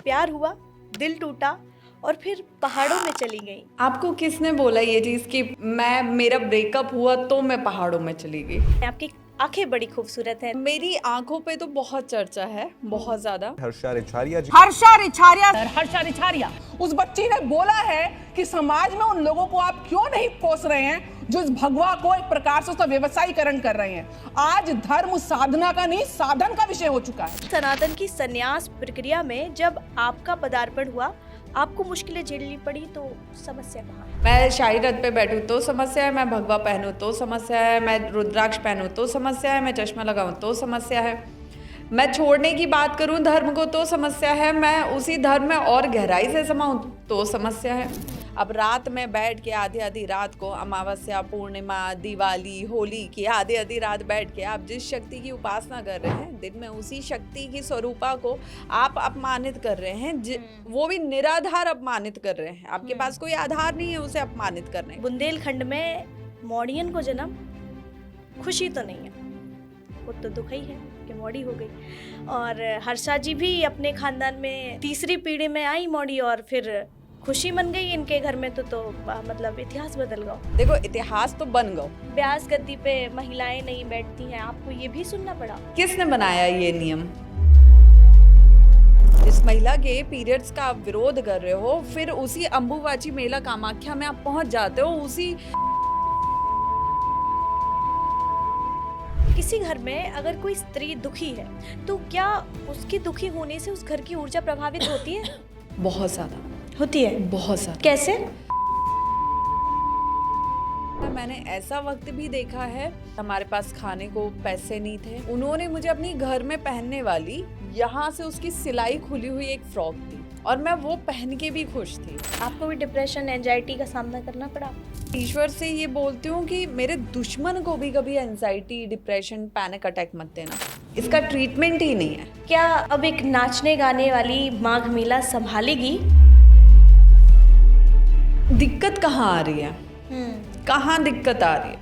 प्यार हुआ, दिल टूटा और फिर पहाड़ों में चली गई। आपको किसने बोला ये चीज कि मेरा ब्रेकअप हुआ तो मैं पहाड़ों में चली गई? आपकी आंखें बड़ी खूबसूरत हैं। मेरी आंखों पे तो बहुत चर्चा है, बहुत ज्यादा। हर्षा रिछारिया जी हर्षा रिछारिया उस बच्ची ने बोला है कि समाज में उन लोगों को आप क्यों नहीं कोस रहे हैं जो इस भगवा को एक प्रकार से उसका व्यवसायीकरण कर रहे हैं। आज धर्म साधना का नहीं, साधन का विषय हो चुका है। सनातन की संन्यास प्रक्रिया में जब आपका पदार्पण हुआ, आपको मुश्किलें झेलनी पड़ी, तो समस्या कहाँ है? मैं शाही रथ पे बैठूं तो समस्या है, मैं भगवा पहनूं तो समस्या है, मैं रुद्राक्ष पहनूं तो समस्या है, मैं चश्मा लगाऊं तो समस्या है, मैं छोड़ने की बात करूं धर्म को तो समस्या है, मैं उसी धर्म में और गहराई से समाऊं तो समस्या है। अब रात में बैठ के आधी आधी रात को, अमावस्या, पूर्णिमा, दिवाली, होली की आधी आधी रात बैठ के आप जिस शक्ति की उपासना कर रहे हैं, दिन में उसी शक्ति की स्वरूपा को आप अपमानित कर रहे हैं, वो भी निराधार अपमानित कर रहे हैं। आपके पास कोई आधार नहीं है उसे अपमानित करने का। बुंदेलखंड में मौड़ियन को जन्म खुशी तो नहीं है, वो तो दुख ही है कि मौड़ी हो गई। और हर्षा जी भी अपने खानदान में तीसरी पीढ़ी में आई मौड़ी, और फिर खुशी बन गई इनके घर में। तो मतलब इतिहास बदल गया। देखो, इतिहास तो बन गया। ब्यास गद्दी पे महिलाएं नहीं बैठती हैं, आपको ये भी सुनना पड़ा। किसने बनाया ये नियम? जिस महिला के पीरियड्स का आप विरोध कर रहे हो, फिर उसी अंबुबाची मेला कामाख्या में आप पहुंच जाते हो। उसी किसी घर में अगर कोई स्त्री दुखी है, तो क्या उसके दुखी होने से उस घर की ऊर्जा प्रभावित होती है? बहुत ज्यादा होती है। बहुत ज्यादा। कैसे? मैंने ऐसा वक्त भी देखा है, हमारे पास खाने को पैसे नहीं थे, उन्होंने मुझे अपनी घर में पहनने वाली, यहाँ से उसकी सिलाई खुली हुई एक फ्रॉक दी और मैं वो पहन के भी खुश थी। आपको भी डिप्रेशन, एंजाइटी का सामना करना पड़ा? ईश्वर से ये बोलती हूँ कि मेरे दुश्मन को भी कभी एंजाइटी, डिप्रेशन, पैनिक अटैक मत देना। इसका ट्रीटमेंट ही नहीं है। क्या अब एक नाचने गाने वाली माघ मेला संभालेगी? दिक्कत कहाँ आ रही है? कहाँ दिक्कत आ रही है?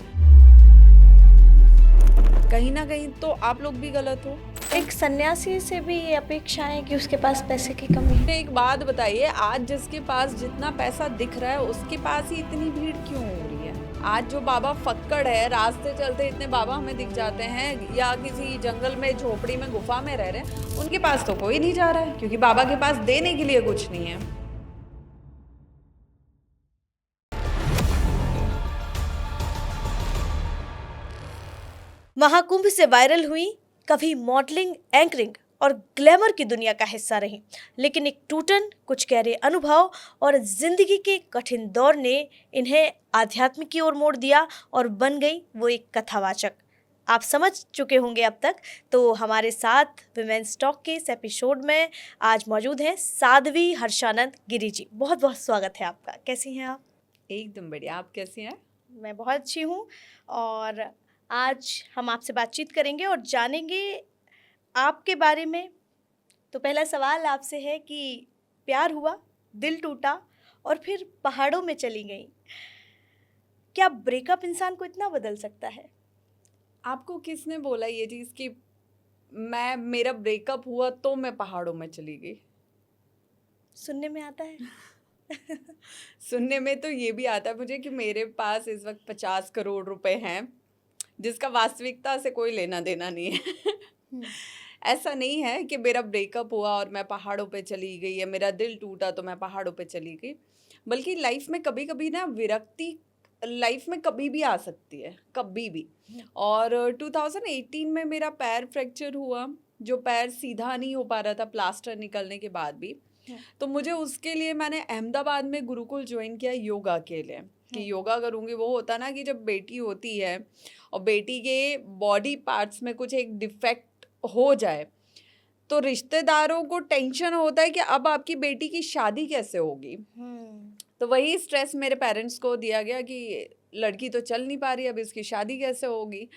कहीं ना कहीं तो आप लोग भी गलत हो। एक सन्यासी से भी ये अपेक्षा है कि उसके पास पैसे की कमी है। एक बात बताइए, आज जिसके पास जितना पैसा दिख रहा है उसके पास ही इतनी भीड़ क्यों हो रही है? आज जो बाबा फक्कड़ है, रास्ते चलते इतने बाबा हमें दिख जाते हैं, या किसी जंगल में, झोपड़ी में, गुफा में रह रहे हैं, उनके पास तो कोई नहीं जा रहा है, क्योंकि बाबा के पास देने के लिए कुछ नहीं है। महाकुंभ से वायरल हुई, कभी मॉडलिंग, एंकरिंग और ग्लैमर की दुनिया का हिस्सा रही, लेकिन एक टूटन, कुछ गहरे अनुभव और जिंदगी के कठिन दौर ने इन्हें आध्यात्म की ओर मोड़ दिया और बन गई वो एक कथावाचक। आप समझ चुके होंगे अब तक। तो हमारे साथ विमेंस टॉक के इस एपिसोड में आज मौजूद हैं साध्वी हर्षानंद गिरी जी। बहुत बहुत स्वागत है आपका। कैसी हैं आप? एकदम बढ़िया। आप कैसी हैं? मैं बहुत अच्छी हूँ, और आज हम आपसे बातचीत करेंगे और जानेंगे आपके बारे में। तो पहला सवाल आपसे है कि प्यार हुआ, दिल टूटा और फिर पहाड़ों में चली गई। क्या ब्रेकअप इंसान को इतना बदल सकता है? आपको किसने बोला ये चीज कि मेरा ब्रेकअप हुआ तो मैं पहाड़ों में चली गई? सुनने में आता है। सुनने में तो ये भी आता है मुझे कि मेरे पास इस वक्त 50 करोड़ रुपए हैं, जिसका वास्तविकता से कोई लेना देना नहीं है। ऐसा नहीं है कि मेरा ब्रेकअप हुआ और मैं पहाड़ों पे चली गई, या मेरा दिल टूटा तो मैं पहाड़ों पे चली गई। बल्कि लाइफ में कभी कभी ना विरक्ति लाइफ में कभी भी आ सकती है, कभी भी। और 2018 में मेरा पैर फ्रैक्चर हुआ, जो पैर सीधा नहीं हो पा रहा था प्लास्टर निकलने के बाद भी। तो मुझे उसके लिए मैंने अहमदाबाद में गुरुकुल ज्वाइन किया योगा के लिए, कि योगा करूँगी। वो होता ना कि जब बेटी होती है और बेटी के बॉडी पार्ट्स में कुछ एक डिफेक्ट हो जाए, तो रिश्तेदारों को टेंशन होता है कि अब आपकी बेटी की शादी कैसे होगी। तो वही स्ट्रेस मेरे पेरेंट्स को दिया गया कि लड़की तो चल नहीं पा रही, अब इसकी शादी कैसे होगी।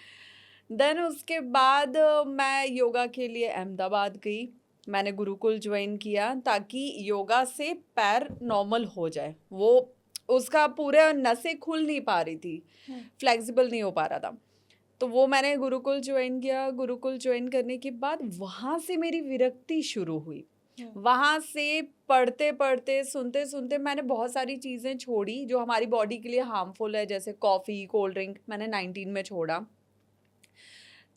देन उसके बाद मैं योगा के लिए अहमदाबाद गई, मैंने गुरुकुल ज्वाइन किया ताकि योगा से पैर नॉर्मल हो जाए। वो उसका पूरा नसें खुल नहीं पा रही थी, फ्लेक्सिबल नहीं हो पा रहा था। तो वो मैंने गुरुकुल ज्वाइन किया। गुरुकुल ज्वाइन करने के बाद वहाँ से मेरी विरक्ति शुरू हुई वहाँ से पढ़ते पढ़ते सुनते सुनते मैंने बहुत सारी चीज़ें छोड़ी जो हमारी बॉडी के लिए हार्मफुल है, जैसे कॉफ़ी, कोल्ड ड्रिंक मैंने 19 में छोड़ा।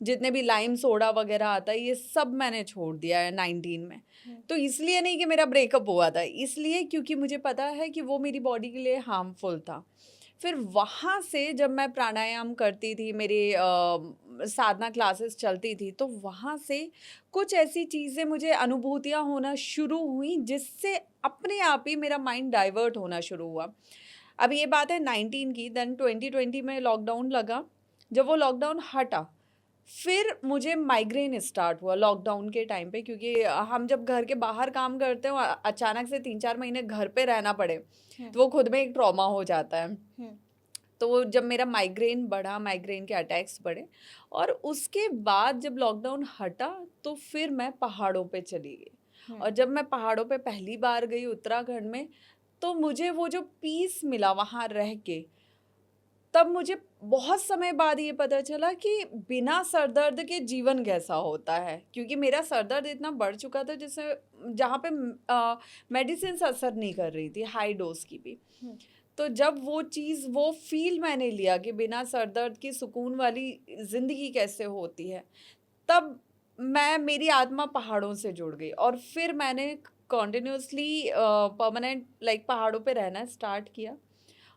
जितने भी लाइम सोडा वगैरह आता है ये सब मैंने छोड़ दिया है 19 में। तो इसलिए नहीं कि मेरा ब्रेकअप हुआ था, इसलिए क्योंकि मुझे पता है कि वो मेरी बॉडी के लिए हार्मफुल था। फिर वहाँ से जब मैं प्राणायाम करती थी, मेरे साधना क्लासेस चलती थी, तो वहाँ से कुछ ऐसी चीज़ें मुझे अनुभूतियाँ होना शुरू हुई जिससे अपने आप ही मेरा माइंड डाइवर्ट होना शुरू हुआ। अब ये बात है 19 की, देन 2020 में लॉकडाउन लगा। जब वो लॉकडाउन हटा फिर मुझे माइग्रेन स्टार्ट हुआ लॉकडाउन के टाइम पे, क्योंकि हम जब घर के बाहर काम करते हो अचानक से 3-4 महीने घर पे रहना पड़े तो वो खुद में एक ट्रॉमा हो जाता है। तो जब मेरा माइग्रेन बढ़ा, माइग्रेन के अटैक्स बढ़े, और उसके बाद जब लॉकडाउन हटा तो फिर मैं पहाड़ों पे चली गई। और जब मैं पहाड़ों पे पहली बार गई उत्तराखंड में, तो मुझे वो जो पीस मिला वहाँ रह के, तब मुझे बहुत समय बाद ये पता चला कि बिना सर दर्द के जीवन कैसा होता है। क्योंकि मेरा सर दर्द इतना बढ़ चुका था जिससे जहाँ पे मेडिसिन असर नहीं कर रही थी, हाई डोज की भी। तो जब वो चीज़, वो फील मैंने लिया कि बिना सर दर्द की सुकून वाली ज़िंदगी कैसे होती है, तब मेरी आत्मा पहाड़ों से जुड़ गई। और फिर मैंने कॉन्टिन्यूसली परमानेंट पहाड़ों पे रहना स्टार्ट किया।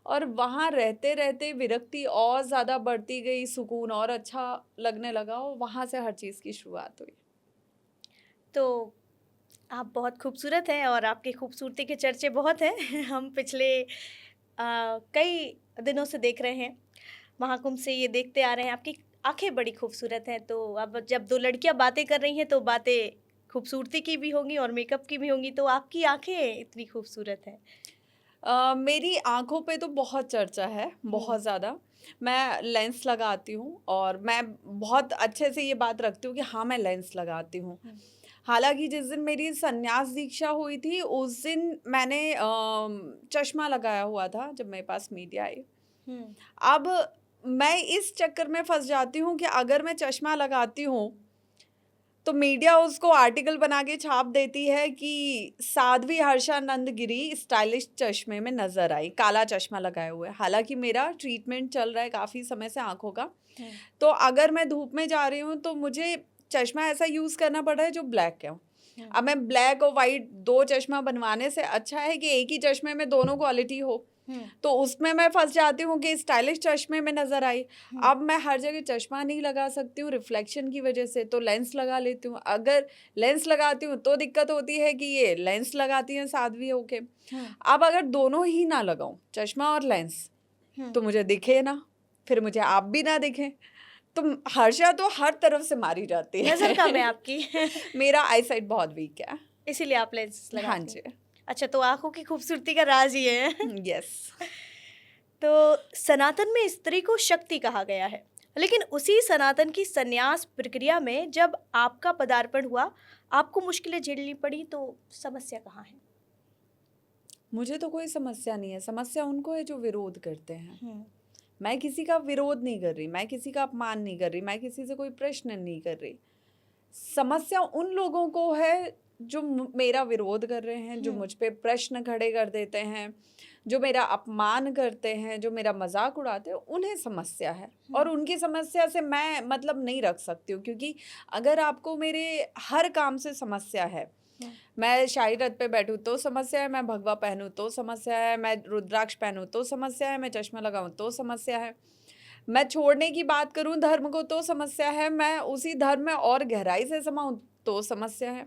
और वहाँ रहते रहते विरक्ति और ज़्यादा बढ़ती गई, सुकून और अच्छा लगने लगा, और वहाँ से हर चीज़ की शुरुआत हुई। तो आप बहुत खूबसूरत हैं और आपकी खूबसूरती के चर्चे बहुत हैं। हम पिछले कई दिनों से देख रहे हैं, महाकुंभ से ये देखते आ रहे हैं, आपकी आंखें बड़ी खूबसूरत हैं। तो अब जब दो लड़कियां बातें कर रही हैं तो बातें खूबसूरती की भी होंगी और मेकअप की भी होंगी, तो आपकी आंखें इतनी खूबसूरत हैं। मेरी आँखों पे तो बहुत चर्चा है, बहुत ज़्यादा। मैं लेंस लगाती हूँ और मैं बहुत अच्छे से ये बात रखती हूँ कि हाँ, मैं लेंस लगाती हूँ। हालाँकि जिस दिन मेरी संन्यास दीक्षा हुई थी, उस दिन मैंने चश्मा लगाया हुआ था जब मेरे पास मीडिया आई। अब मैं इस चक्कर में फँस जाती हूँ कि अगर मैं चश्मा लगाती हूँ तो मीडिया उसको आर्टिकल बना के छाप देती है कि साध्वी हर्षानंद गिरी स्टाइलिश चश्मे में नजर आई, काला चश्मा लगाए हुए। हालांकि मेरा ट्रीटमेंट चल रहा है काफ़ी समय से आंखों का, तो अगर मैं धूप में जा रही हूँ तो मुझे चश्मा ऐसा यूज़ करना पड़ रहा है जो ब्लैक है। अब मैं ब्लैक और वाइट दो चश्मा बनवाने से अच्छा है कि एक ही चश्मे में दोनों क्वालिटी हो। तो उसमें मैं फंस जाती हूँ कि स्टाइलिश चश्मे में नजर आई। अब मैं हर जगह चश्मा नहीं लगा सकती हूँ रिफ्लेक्शन की वजह से, तो लेंस लगा लेती हूँ। अगर लेंस लगाती हूँ तो दिक्कत होती है कि ये लेंस लगाती हैं साध्वी होके। अब अगर दोनों ही ना लगाऊं, चश्मा और लेंस, तो मुझे दिखे ना, फिर मुझे आप भी ना दिखें, तो हर्षा तो हर तरफ से मारी जाती है। नजर कम है आपकी। मेरा आई साइट बहुत वीक है, इसीलिए आप लेंस लगाती हाँ हैं। जी। अच्छा, तो आंखों की खूबसूरती का राज ये है। यस। तो सनातन में स्त्री को शक्ति कहा गया है, लेकिन उसी सनातन की संन्यास प्रक्रिया में जब आपका पदार्पण हुआ, आपको मुश्किलें झेलनी पड़ी, तो समस्या कहाँ है? मुझे तो कोई समस्या नहीं है, समस्या उनको है जो विरोध करते हैं। मैं किसी का विरोध नहीं कर रही, मैं किसी का अपमान नहीं कर रही, मैं किसी से कोई प्रश्न नहीं कर रही। समस्या उन लोगों को है जो मेरा विरोध कर रहे हैं, जो मुझ पे प्रश्न खड़े कर देते हैं, जो मेरा अपमान करते हैं, जो मेरा मजाक उड़ाते हैं, उन्हें समस्या है। और उनकी समस्या से मैं मतलब नहीं रख सकती हूँ, क्योंकि अगर आपको मेरे हर काम से समस्या है, मैं शाही रथ पे बैठूँ तो समस्या है, मैं भगवा पहनूँ तो समस्या है, मैं रुद्राक्ष पहनूँ तो समस्या है, मैं चश्मा लगाऊँ तो समस्या है, मैं छोड़ने की बात करूँ धर्म को तो समस्या है, मैं उसी धर्म में और गहराई से समाऊँ तो समस्या है।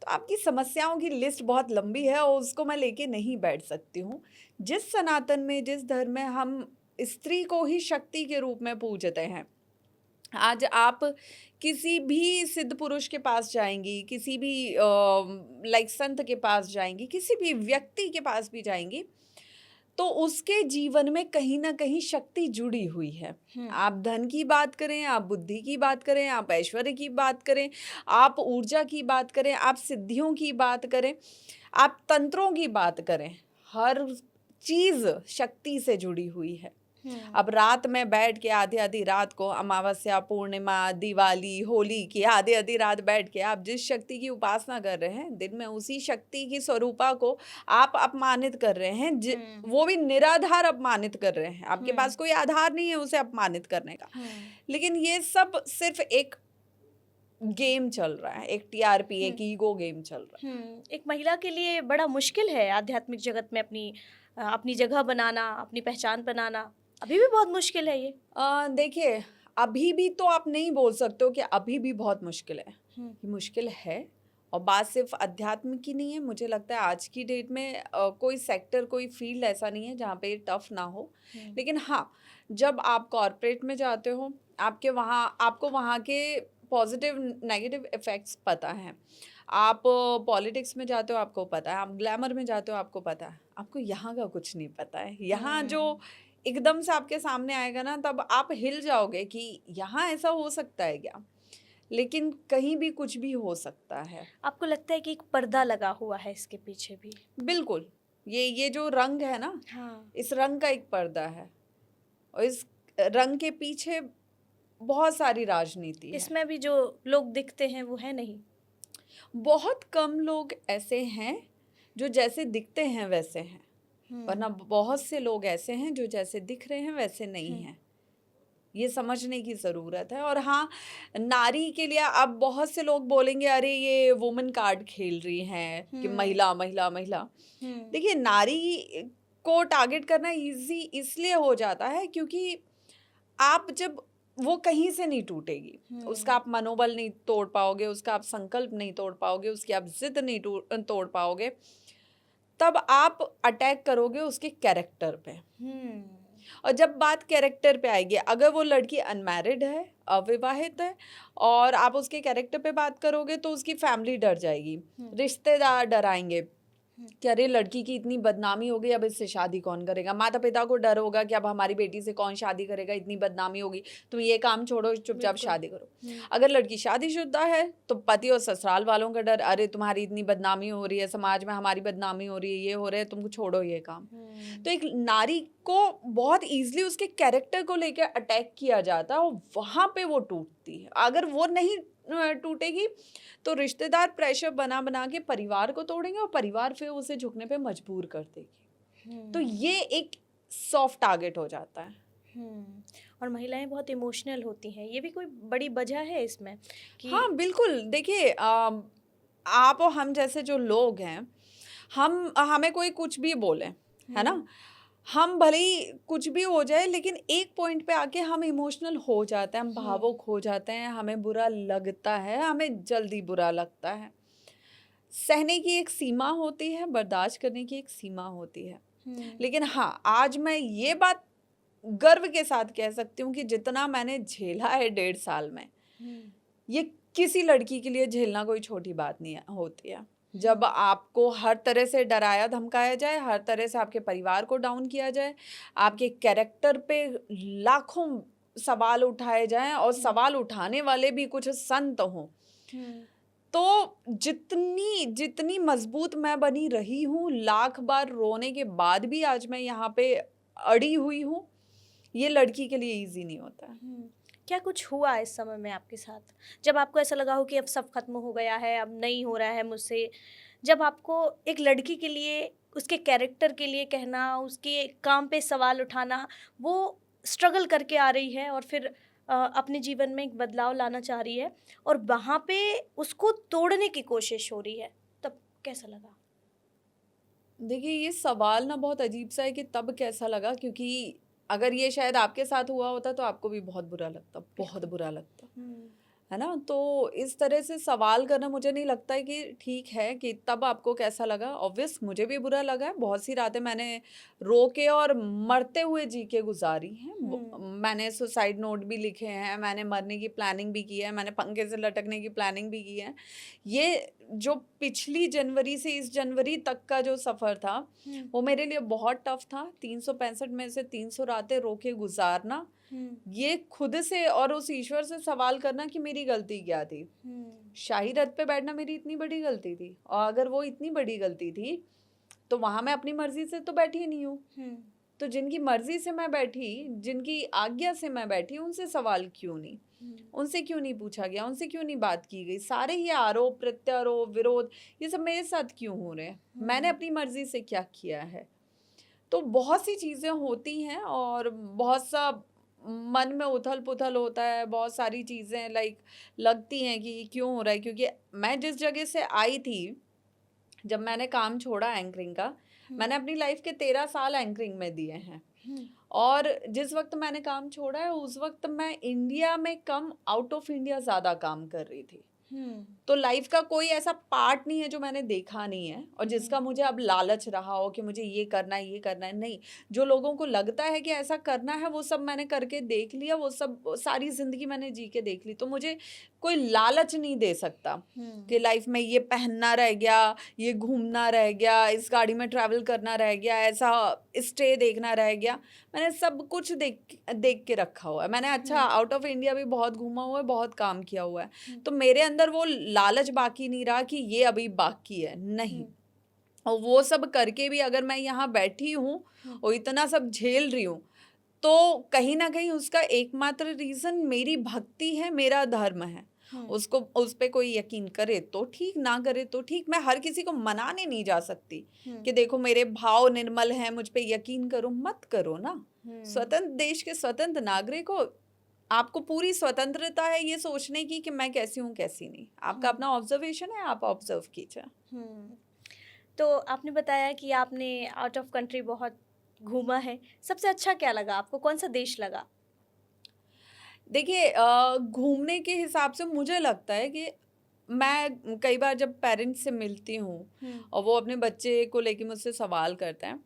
तो आपकी समस्याओं की लिस्ट बहुत लंबी है और उसको मैं लेके नहीं बैठ सकती हूँ। जिस सनातन में, जिस धर्म में हम स्त्री को ही शक्ति के रूप में पूजते हैं, आज आप किसी भी सिद्ध पुरुष के पास जाएंगी, किसी भी संत के पास जाएंगी, किसी भी व्यक्ति के पास भी जाएंगी, तो उसके जीवन में कहीं ना कहीं शक्ति जुड़ी हुई है। आप धन की बात करें, आप बुद्धि की बात करें, आप ऐश्वर्य की बात करें, आप ऊर्जा की बात करें, आप सिद्धियों की बात करें, आप तंत्रों की बात करें, हर चीज़ शक्ति से जुड़ी हुई है। अब रात में बैठ के आधी आधी रात को, अमावस्या, पूर्णिमा, दिवाली, होली की आधी आधी रात बैठ के आप जिस शक्ति की उपासना कर रहे हैं, दिन में उसी शक्ति की स्वरूपा को आप अपमानित कर रहे हैं। वो भी निराधार अपमानित कर रहे हैं, आपके पास कोई आधार नहीं है उसे अपमानित करने का। लेकिन ये सब सिर्फ एक गेम चल रहा है, एक टीआरपी, एक ईगो गेम चल रहा है। एक महिला के लिए बड़ा मुश्किल है आध्यात्मिक जगत में अपनी जगह बनाना, अपनी पहचान बनाना। अभी भी बहुत मुश्किल है ये। देखिए, अभी भी तो आप नहीं बोल सकते हो कि अभी भी बहुत मुश्किल है। ये मुश्किल है, और बात सिर्फ अध्यात्म की नहीं है। मुझे लगता है आज की डेट में कोई सेक्टर, कोई फील्ड ऐसा नहीं है जहाँ पे टफ ना हो। लेकिन हाँ, जब आप कॉर्पोरेट में जाते हो, आपको वहाँ के पॉजिटिव नेगेटिव इफेक्ट्स पता है। आप पॉलिटिक्स में जाते हो, आपको पता है। आप ग्लैमर में जाते हो, आपको पता है। आपको यहाँ का कुछ नहीं पता है। यहाँ जो एकदम से आपके सामने आएगा ना, तब आप हिल जाओगे कि यहाँ ऐसा हो सकता है क्या। लेकिन कहीं भी कुछ भी हो सकता है। आपको लगता है कि एक पर्दा लगा हुआ है इसके पीछे भी? बिल्कुल, ये जो रंग है ना, इस रंग का एक पर्दा है, और इस रंग के पीछे बहुत सारी राजनीति है। इसमें भी जो लोग दिखते हैं वो है नहीं। बहुत कम लोग ऐसे हैं जो जैसे दिखते हैं वैसे हैं, वरना बहुत से लोग ऐसे हैं जो जैसे दिख रहे हैं वैसे नहीं हैं। ये समझने की ज़रूरत है। और हाँ, नारी के लिए अब बहुत से लोग बोलेंगे, अरे ये वुमेन कार्ड खेल रही हैं कि महिला महिला महिला। देखिए, नारी को टारगेट करना इजी इसलिए हो जाता है क्योंकि आप जब, वो कहीं से नहीं टूटेगी, उसका आप मनोबल नहीं तोड़ पाओगे, उसका आप संकल्प नहीं तोड़ पाओगे, उसकी आप जिद नहीं तोड़ पाओगे, तब आप अटैक करोगे उसके कैरेक्टर पे। और जब बात कैरेक्टर पे आएगी, अगर वो लड़की अनमैरिड है, अविवाहित है, और आप उसके कैरेक्टर पे बात करोगे तो उसकी फैमिली डर जाएगी, रिश्तेदार डराएंगे कि अरे लड़की की इतनी बदनामी हो गई, अब इससे शादी कौन करेगा। माता पिता को डर होगा कि अब हमारी बेटी से कौन शादी करेगा, इतनी बदनामी होगी, तुम ये काम छोड़ो, चुपचाप शादी करो। अगर लड़की शादीशुदा है तो पति और ससुराल वालों का डर, अरे तुम्हारी इतनी बदनामी हो रही है, समाज में हमारी बदनामी हो रही है, ये हो रहा है, तुम छोड़ो ये काम। तो एक नारी को बहुत ईजिली उसके कैरेक्टर को लेकर अटैक किया जाता है, और वहाँ पे वो टूटती है। अगर वो नहीं टूटेगी तो रिश्तेदार प्रेशर बना बना के परिवार को तोड़ेंगे, और परिवार फिर उसे झुकने पे मजबूर कर देगी। तो ये एक सॉफ्ट टारगेट हो जाता है। और महिलाएं बहुत इमोशनल होती हैं, ये भी कोई बड़ी वजह है इसमें कि... हाँ बिल्कुल। देखिए, आप और हम जैसे जो लोग हैं, हमें कोई कुछ भी बोले, है ना, हम भले ही कुछ भी हो जाए, लेकिन एक पॉइंट पे आके हम इमोशनल हो जाते हैं, हम भावुक हो जाते हैं, हमें बुरा लगता है, हमें जल्दी बुरा लगता है। सहने की एक सीमा होती है, बर्दाश्त करने की एक सीमा होती है। लेकिन हाँ, आज मैं ये बात गर्व के साथ कह सकती हूँ कि जितना मैंने झेला है 1.5 साल में, ये किसी लड़की के लिए झेलना कोई छोटी बात नहीं होती है। जब आपको हर तरह से डराया धमकाया जाए, हर तरह से आपके परिवार को डाउन किया जाए, आपके कैरेक्टर पे लाखों सवाल उठाए जाएं, और सवाल उठाने वाले भी कुछ संत हों, तो जितनी मजबूत मैं बनी रही हूँ, लाख बार रोने के बाद भी आज मैं यहाँ पे अड़ी हुई हूँ, ये लड़की के लिए इजी नहीं होता है। क्या कुछ हुआ इस समय में आपके साथ, जब आपको ऐसा लगा हो कि अब सब खत्म हो गया है, अब नहीं हो रहा है मुझसे? जब आपको एक लड़की के लिए, उसके कैरेक्टर के लिए कहना, उसके काम पे सवाल उठाना, वो स्ट्रगल करके आ रही है और फिर अपने जीवन में एक बदलाव लाना चाह रही है, और वहाँ पे उसको तोड़ने की कोशिश हो रही है, तब कैसा लगा? देखिए, ये सवाल ना बहुत अजीब सा है कि तब कैसा लगा, क्योंकि अगर ये शायद आपके साथ हुआ होता तो आपको भी बहुत बुरा लगता, बहुत बुरा लगता, है ना। तो इस तरह से सवाल करना मुझे नहीं लगता है कि ठीक है कि तब आपको कैसा लगा। ऑब्वियस मुझे भी बुरा लगा है, बहुत सी रातें मैंने रो के और मरते हुए जी के गुजारी हैं। मैंने सुसाइड नोट भी लिखे हैं, मैंने मरने की प्लानिंग भी की है, मैंने पंखे से लटकने की प्लानिंग भी की है। ये जो पिछली जनवरी से इस जनवरी तक का जो सफ़र था, वो मेरे लिए बहुत टफ था। 365 में से 300 रातें रो के गुजारना, ये खुद से और उस ईश्वर से सवाल करना कि मेरी गलती क्या थी। शाही रथ पे बैठना मेरी इतनी बड़ी गलती थी, और अगर वो इतनी बड़ी गलती थी तो वहां मैं अपनी मर्जी से तो बैठी ही नहीं हूँ। तो जिनकी मर्जी से मैं बैठी, जिनकी आज्ञा से मैं बैठी, उनसे सवाल क्यों नहीं, उनसे क्यों नहीं पूछा गया, उनसे क्यों नहीं बात की गई? सारे ये आरोप प्रत्यारोप विरोध ये सब मेरे साथ क्यों हो रहे हैं? मैंने अपनी मर्जी से क्या किया है? तो बहुत सी चीज़ें होती हैं और बहुत सा मन में उथल पुथल होता है, बहुत सारी चीज़ें लगती हैं कि ये क्यों हो रहा है, क्योंकि मैं जिस जगह से आई थी, जब मैंने काम छोड़ा एंकरिंग का, मैंने अपनी लाइफ के 13 साल एंकरिंग में दिए हैं। और जिस वक्त मैंने काम छोड़ा है उस वक्त मैं इंडिया में कम आउट ऑफ इंडिया ज़्यादा काम कर रही थी। तो लाइफ का कोई ऐसा पार्ट नहीं है जो मैंने देखा नहीं है और जिसका मुझे अब लालच रहा हो कि मुझे ये करना है, ये करना है। नहीं, जो लोगों को लगता है कि ऐसा करना है वो सब मैंने करके देख लिया, वो सब सारी ज़िंदगी मैंने जी के देख ली। तो मुझे कोई लालच नहीं दे सकता कि लाइफ में ये पहनना रह गया, ये घूमना रह गया, इस गाड़ी में ट्रैवल करना रह गया, ऐसा स्टे देखना रह गया। मैंने सब कुछ देख के रखा हुआ है। मैंने अच्छा आउट ऑफ इंडिया भी बहुत घूमा हुआ है, बहुत काम किया हुआ है। तो मेरे अंदर वो लालच बाकी नहीं रहा कि ये अभी बाकी है, नहीं। और वो सब करके भी अगर मैं यहाँ बैठी हूँ और इतना सब झेल रही हूँ, तो कहीं ना कहीं उसका एकमात्र रीज़न मेरी भक्ति है, मेरा धर्म है। उसको उस पे कोई यकीन करे तो ठीक, ना करे तो ठीक। मैं हर किसी को मनाने नहीं जा सकती कि देखो मेरे भाव निर्मल हैं, मुझ पे यकीन करो। मत करो ना। स्वतंत्र देश के स्वतंत्र नागरिक हो, आपको पूरी स्वतंत्रता है ये सोचने की कि मैं कैसी हूँ कैसी नहीं। आपका अपना ऑब्जर्वेशन है, आप ऑब्जर्व कीजिए। तो आपने बताया कि आपने आउट ऑफ कंट्री बहुत घूमा है, सबसे अच्छा क्या लगा आपको, कौन सा देश लगा? देखिए, घूमने के हिसाब से मुझे लगता है कि मैं कई बार जब पेरेंट्स से मिलती हूँ और वो अपने बच्चे को लेके मुझसे सवाल करते हैं,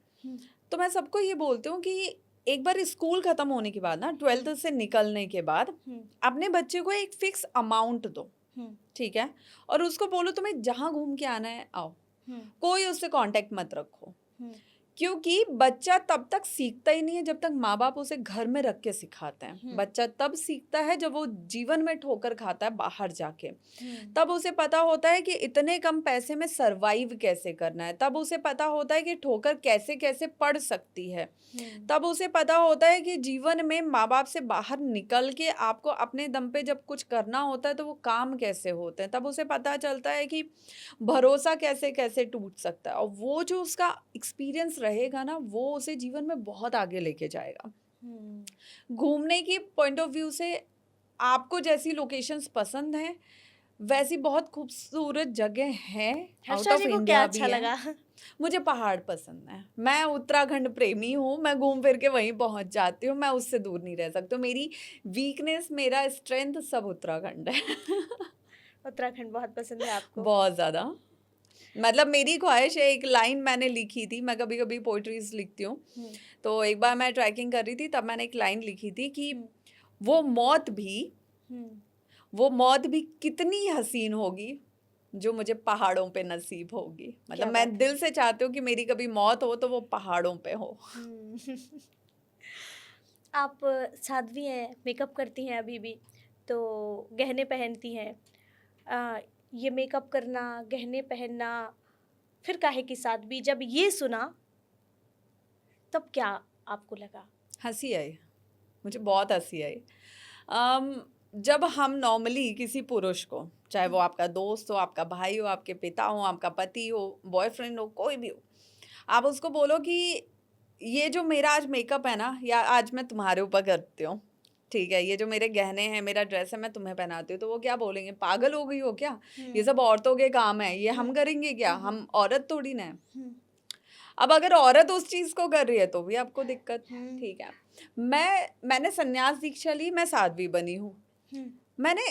तो मैं सबको ये बोलती हूँ कि एक बार स्कूल ख़त्म होने के बाद ना, 12th से निकलने के बाद अपने बच्चे को एक फिक्स अमाउंट दो, ठीक है, और उसको बोलो तुम्हें जहाँ घूम के आना है आओ, कोई उससे कांटेक्ट मत रखो। क्योंकि बच्चा तब तक सीखता ही नहीं है जब तक माँ बाप उसे घर में रख के सिखाते हैं। बच्चा तब सीखता है जब वो जीवन में ठोकर खाता है बाहर जाके। तब उसे पता होता है कि इतने कम पैसे में सरवाइव कैसे करना है। तब उसे पता होता है कि ठोकर कैसे कैसे पड़ सकती है। तब उसे पता होता है कि जीवन में माँ बाप से बाहर निकल के आपको अपने दम पे जब कुछ करना होता है तो वो काम कैसे होते हैं। तब उसे पता चलता है कि भरोसा कैसे कैसे टूट सकता है। और वो जो उसका एक्सपीरियंस रहेगा ना, वो उसे जीवन में बहुत आगे लेके जाएगा। घूमने की पॉइंट ऑफ व्यू से आपको जैसी लोकेशंस पसंद हैं वैसी बहुत खूबसूरत जगह हैं। आउट हर्षा ऑफ जी को इंडिया क्या भी अच्छा है। लगा? मुझे पहाड़ पसंद है। मैं उत्तराखंड प्रेमी हूँ। मैं घूम फिर के वहीं पहुँच जाती हूँ। मैं उससे दूर नहीं रह सकती। मेरी वीकनेस, मेरा स्ट्रेंथ सब उत्तराखंड है। उत्तराखंड बहुत पसंद है आपको? बहुत ज़्यादा। मतलब मेरी ख्वाहिश है, एक लाइन मैंने लिखी थी। मैं कभी कभी पोइट्रीज लिखती हूँ। तो एक बार मैं ट्रैकिंग कर रही थी, तब मैंने एक लाइन लिखी थी कि वो मौत भी कितनी हसीन होगी जो मुझे पहाड़ों पे नसीब होगी। मतलब मैं दिल से चाहती हूँ कि मेरी कभी मौत हो तो वो पहाड़ों पे हो। आप साध्वी हैं, मेकअप करती हैं अभी भी, तो गहने पहनती हैं। ये मेकअप करना, गहने पहनना, फिर काहे की साध्वी, जब ये सुना तब क्या आपको लगा? हंसी आई, मुझे बहुत हंसी आई। जब हम नॉर्मली किसी पुरुष को, चाहे वो आपका दोस्त हो, आपका भाई हो, आपके पिता हो, आपका पति हो, बॉयफ्रेंड हो, कोई भी हो, आप उसको बोलो कि ये जो मेरा आज मेकअप है ना, या आज मैं तुम्हारे ऊपर करती हूँ, ठीक है, ये जो मेरे गहने हैं, मेरा ड्रेस है, मैं तुम्हें पहनाती हूँ, तो वो क्या बोलेंगे, पागल हो गई हो क्या? ये सब औरतों के काम है, ये हम करेंगे क्या? हम औरत थोड़ी ना है। अब अगर औरत उस चीज को कर रही है तो भी आपको दिक्कत, ठीक है। मैंने संन्यास दीक्षा ली, मैं साध्वी बनी हूँ। मैंने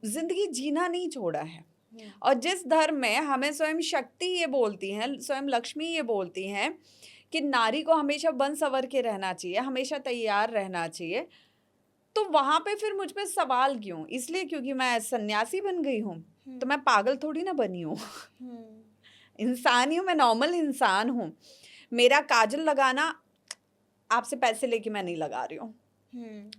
जिंदगी जीना नहीं छोड़ा है। और जिस धर्म में हमें स्वयं शक्ति ये बोलती हैं, स्वयं लक्ष्मी ये बोलती हैं कि नारी को हमेशा बन सवर के रहना चाहिए, हमेशा तैयार रहना चाहिए, तो वहां पे फिर मुझ पे सवाल क्यों? इसलिए क्योंकि मैं सन्यासी बन गई हूँ, तो मैं पागल थोड़ी ना बनी हूँ। इंसान ही हूँ, मैं नॉर्मल इंसान हूँ। मेरा काजल लगाना आपसे पैसे लेके मैं नहीं लगा रही हूँ।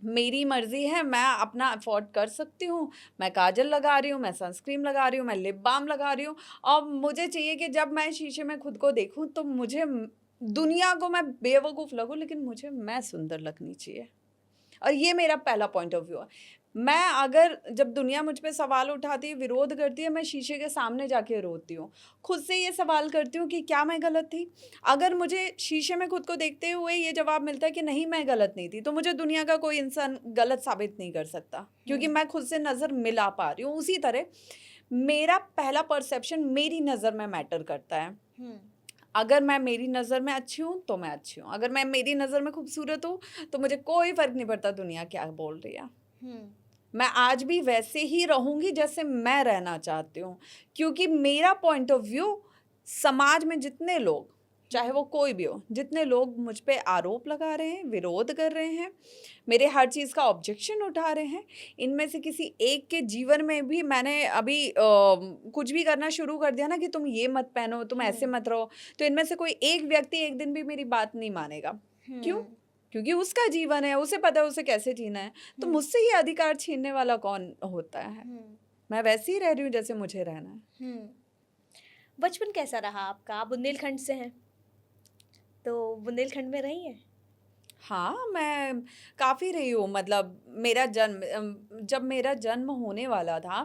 मेरी मर्जी है, मैं अपना अफोर्ड कर सकती हूँ। मैं काजल लगा रही हूँ, मैं सनस्क्रीन लगा रही हूँ, मैं लिप बाम लगा रही हूँ। और मुझे चाहिए कि जब मैं शीशे में खुद को देखूँ तो मुझे दुनिया को मैं बेवकूफ़ लगूं, लेकिन मुझे मैं सुंदर लगनी चाहिए। और ये मेरा पहला पॉइंट ऑफ व्यू है। मैं अगर जब दुनिया मुझ पे सवाल उठाती है, विरोध करती है, मैं शीशे के सामने जाके रोती हूँ। खुद से ये सवाल करती हूँ कि क्या मैं गलत थी? अगर मुझे शीशे में खुद को देखते हुए ये जवाब मिलता है कि नहीं मैं गलत नहीं थी, तो मुझे दुनिया का कोई इंसान गलत साबित नहीं कर सकता, क्योंकि मैं खुद से नज़र मिला पा रही हूँ। उसी तरह मेरा पहला परसेप्शन मेरी नज़र में मैटर करता है। अगर मैं मेरी नज़र में अच्छी हूँ तो मैं अच्छी हूँ, अगर मैं मेरी नज़र में खूबसूरत हूँ तो मुझे कोई फ़र्क नहीं पड़ता दुनिया क्या बोल रही है। मैं आज भी वैसे ही रहूँगी जैसे मैं रहना चाहती हूँ, क्योंकि मेरा पॉइंट ऑफ व्यू, समाज में जितने लोग, चाहे वो कोई भी हो, जितने लोग मुझ पे आरोप लगा रहे हैं, विरोध कर रहे हैं, मेरे हर चीज़ का ऑब्जेक्शन उठा रहे हैं, इनमें से किसी एक के जीवन में भी मैंने अभी कुछ भी करना शुरू कर दिया ना कि तुम ये मत पहनो, तुम ऐसे मत रहो, तो इनमें से कोई एक व्यक्ति एक दिन भी मेरी बात नहीं मानेगा। क्यों? क्योंकि उसका जीवन है, उसे पता है उसे कैसे जीना है। तो मुझसे ये अधिकार छीनने वाला कौन होता है? मैं वैसे ही रह रही हूँ जैसे मुझे रहना है। बचपन कैसा रहा आपका? आप बुंदेलखंड से हैं, तो बुंदेलखंड में रही हैं? हाँ, मैं काफ़ी रही हूँ। मतलब जब मेरा जन्म होने वाला था,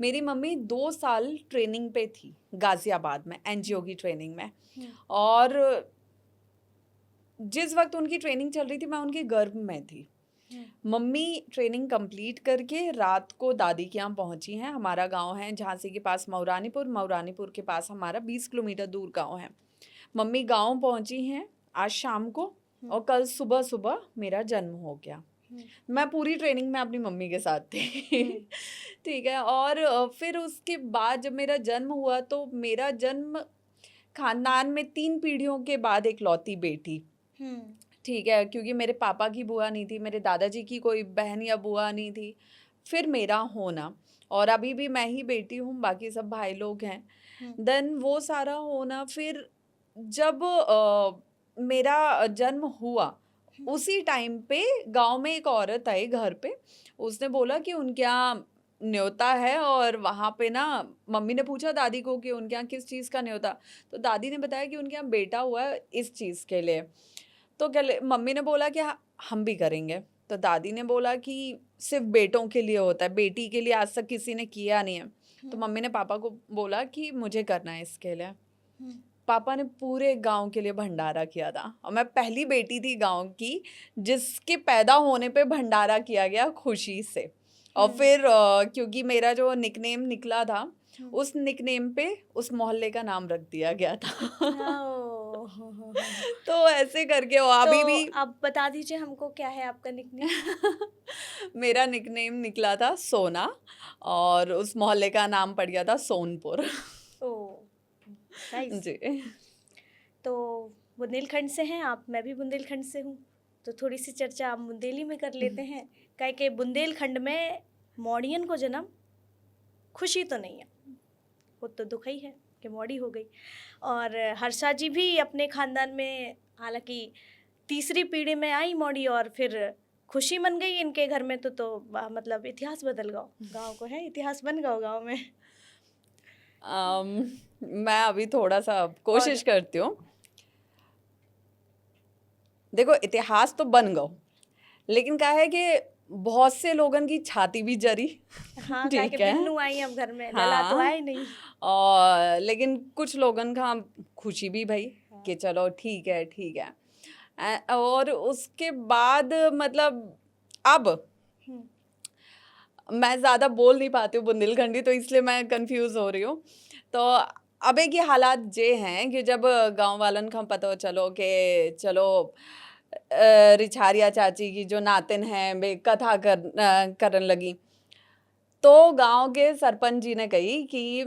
मेरी मम्मी 2 साल ट्रेनिंग पे थी गाज़ियाबाद में, एनजीओ की ट्रेनिंग में। और जिस वक्त उनकी ट्रेनिंग चल रही थी, मैं उनके गर्भ में थी। मम्मी ट्रेनिंग कंप्लीट करके रात को दादी के यहाँ पहुँची हैं। हमारा गांव है झांसी के पास मऊरानीपुर, मऊरानीपुर के पास हमारा 20 किलोमीटर दूर गांव है। मम्मी गांव पहुँची हैं आज शाम को, और कल सुबह सुबह मेरा जन्म हो गया। मैं पूरी ट्रेनिंग में अपनी मम्मी के साथ थी। ठीक है। और फिर उसके बाद जब मेरा जन्म हुआ, तो मेरा जन्म खानदान में 3 पीढ़ियों के बाद एक लौती बेटी। ठीक है, क्योंकि मेरे पापा की बुआ नहीं थी, मेरे दादाजी की कोई बहन या बुआ नहीं थी, फिर मेरा होना, और अभी भी मैं ही बेटी हूँ, बाकी सब भाई लोग हैं। देन वो सारा होना, फिर जब मेरा जन्म हुआ, उसी टाइम पे गांव में एक औरत आई घर पे। उसने बोला कि उनके यहाँ न्योता है, और वहाँ पे ना, मम्मी ने पूछा दादी को कि उनके यहाँ किस चीज़ का न्योता, तो दादी ने बताया कि उनके यहाँ बेटा हुआ है इस चीज़ के लिए। तो मम्मी ने बोला कि हम भी करेंगे। तो दादी ने बोला कि सिर्फ बेटों के लिए होता है, बेटी के लिए आज तक किसी ने किया नहीं है। तो मम्मी ने पापा को बोला कि मुझे करना है इसके लिए। पापा ने पूरे गांव के लिए भंडारा किया था, और मैं पहली बेटी थी गांव की जिसके पैदा होने पे भंडारा किया गया खुशी से। और फिर क्योंकि मेरा जो निकनेम निकला था, उस निकनेम पे उस मोहल्ले का नाम रख दिया गया था। तो ऐसे करके अभी तो भी आप बता दीजिए हमको, क्या है आपका निकनेम? मेरा निकनेम निकला था सोना, और उस मोहल्ले का नाम पड़ गया था सोनपुर। नाइस जी। तो बुंदेलखंड से हैं आप, मैं भी बुंदेलखंड से हूँ, तो थोड़ी सी चर्चा आप बुंदेली में कर लेते हैं। काहे कि बुंदेलखंड में मौड़ियन को जन्म खुशी तो नहीं है, वो तो दुख ही है कि मौड़ी हो गई। और हर्षा जी भी अपने खानदान में, हालांकि तीसरी पीढ़ी में आई मौड़ी, और फिर खुशी बन गई इनके घर में। तो मतलब इतिहास बदल गया गांव को, है इतिहास बन गया गांव में। मैं अभी थोड़ा सा कोशिश करती हूँ। देखो, इतिहास तो बन गया, लेकिन क्या है कि बहुत से लोगन की छाती भी जरी। हाँ, ठीक है। बिन्नू आई अब घर में, लला तो हाँ। आई नहीं। और लेकिन कुछ लोगन का खुशी भी भाई कि चलो ठीक है ठीक है। और उसके बाद मतलब अब मैं ज़्यादा बोल नहीं पाती हूँ बुंदेलखंडी, तो इसलिए मैं कंफ्यूज हो रही हूँ। तो अब एक ये हालात ये हैं कि जब गांव वालन का पता चलो कि चलो रिछारिया चाची की जो नातिन है वे कथा करन लगी, तो गांव के सरपंच जी ने कही कि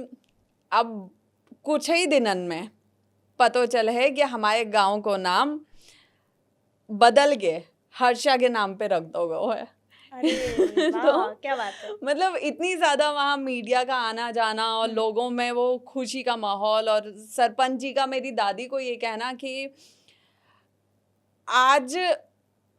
अब कुछ ही दिनन में पता चल है कि हमारे गांव को नाम बदल के हर्षा के नाम पे रख दो है। अरे वाह, क्या बात है। मतलब इतनी ज़्यादा वहाँ मीडिया का आना जाना, और लोगों में वो खुशी का माहौल, और सरपंच जी का मेरी दादी को ये कहना कि आज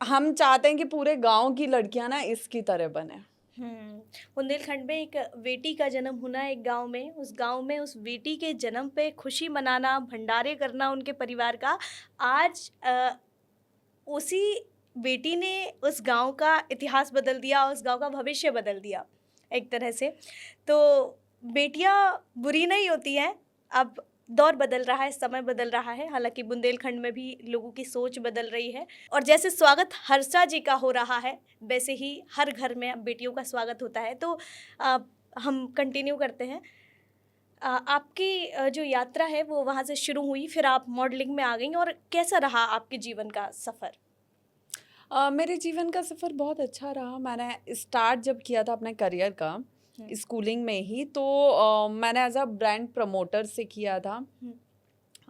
हम चाहते हैं कि पूरे गांव की लड़कियां ना इसकी तरह बने। बुंदेलखंड में एक बेटी का जन्म होना एक गांव में उस बेटी के जन्म पे खुशी मनाना, भंडारे करना उनके परिवार का, आज उसी बेटी ने उस गांव का इतिहास बदल दिया, उस गांव का भविष्य बदल दिया एक तरह से। तो बेटियां बुरी नहीं होती हैं, अब दौर बदल रहा है, समय बदल रहा है, हालांकि बुंदेलखंड में भी लोगों की सोच बदल रही है। और जैसे स्वागत हर्षा जी का हो रहा है, वैसे ही हर घर में बेटियों का स्वागत होता है। तो हम कंटिन्यू करते हैं। आपकी जो यात्रा है वो वहाँ से शुरू हुई, फिर आप मॉडलिंग में आ गई, और कैसा रहा आपके जीवन का सफ़र? मेरे जीवन का सफ़र बहुत अच्छा रहा। मैंने स्टार्ट जब किया था अपने करियर का स्कूलिंग में ही, तो मैंने एज अ ब्रांड प्रमोटर से किया था।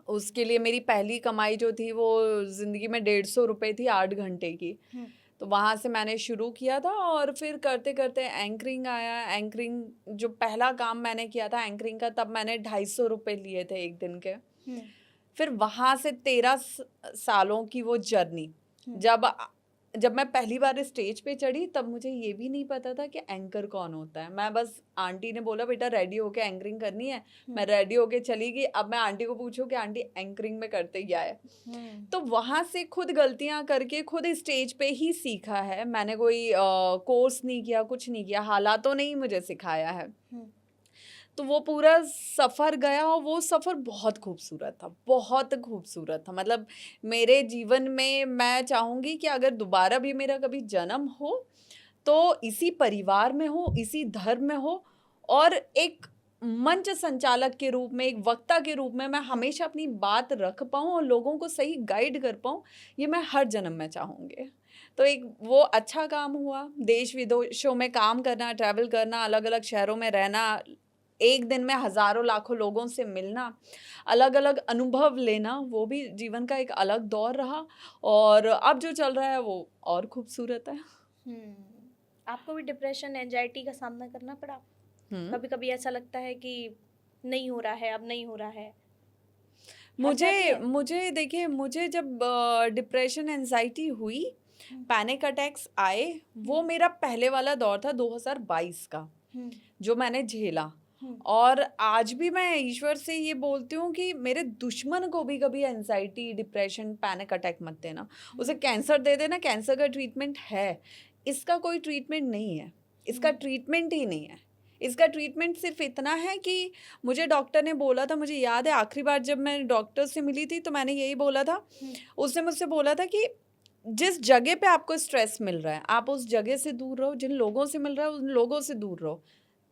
उसके लिए मेरी पहली कमाई जो थी वो ज़िंदगी में 150 रुपये थी 8 घंटे की। तो वहाँ से मैंने शुरू किया था, और फिर करते करते एंकरिंग आया। एंकरिंग जो पहला काम मैंने किया था एंकरिंग का, तब मैंने 250 रुपये लिए थे एक दिन के। फिर वहाँ से 13 सालों की वो जर्नी, जब मैं पहली बार स्टेज पे चढ़ी तब मुझे ये भी नहीं पता था कि एंकर कौन होता है। मैं बस, आंटी ने बोला बेटा रेडी होके एंकरिंग करनी है, मैं रेडी होके चली गई। अब मैं आंटी को पूछूं कि आंटी एंकरिंग में करते क्या है, तो वहाँ से खुद गलतियाँ करके खुद स्टेज पे ही सीखा है। मैंने कोई कोर्स नहीं किया, कुछ नहीं किया, हालातों ने ही मुझे सिखाया है। तो वो पूरा सफ़र गया, और वो सफ़र बहुत खूबसूरत था, बहुत खूबसूरत था। मतलब मेरे जीवन में मैं चाहूँगी कि अगर दोबारा भी मेरा कभी जन्म हो तो इसी परिवार में हो, इसी धर्म में हो, और एक मंच संचालक के रूप में, एक वक्ता के रूप में मैं हमेशा अपनी बात रख पाऊँ और लोगों को सही गाइड कर पाऊँ, ये मैं हर जन्म में चाहूँगी। तो एक वो अच्छा काम हुआ। देश विदेशों में काम करना, ट्रैवल करना, अलग अलग शहरों में रहना, एक दिन में हज़ारों लाखों लोगों से मिलना, अलग अलग अनुभव लेना, वो भी जीवन का एक अलग दौर रहा। और अब जो चल रहा है वो और खूबसूरत है। आपको भी डिप्रेशन, एंजाइटी का सामना करना पड़ा? कभी कभी ऐसा लगता है कि नहीं हो रहा है, अब नहीं हो रहा है? मुझे देखिए, मुझे जब डिप्रेशन एंजाइटी हुई, पैनिक अटैक्स आए, वो मेरा पहले वाला दौर था 2022 का, जो मैंने झेला। और आज भी मैं ईश्वर से ये बोलती हूँ कि मेरे दुश्मन को भी कभी एंजाइटी, डिप्रेशन, पैनिक अटैक मत देना। उसे कैंसर दे देना, कैंसर का ट्रीटमेंट है, इसका कोई ट्रीटमेंट नहीं है, इसका ट्रीटमेंट ही नहीं है। इसका ट्रीटमेंट सिर्फ इतना है कि मुझे डॉक्टर ने बोला था, मुझे याद है आखिरी बार जब मैं डॉक्टर से मिली थी तो मैंने यही बोला था, उसने मुझसे बोला था कि जिस जगह पे आपको स्ट्रेस मिल रहा है आप उस जगह से दूर रहो, जिन लोगों से मिल रहा है उन लोगों से दूर रहो।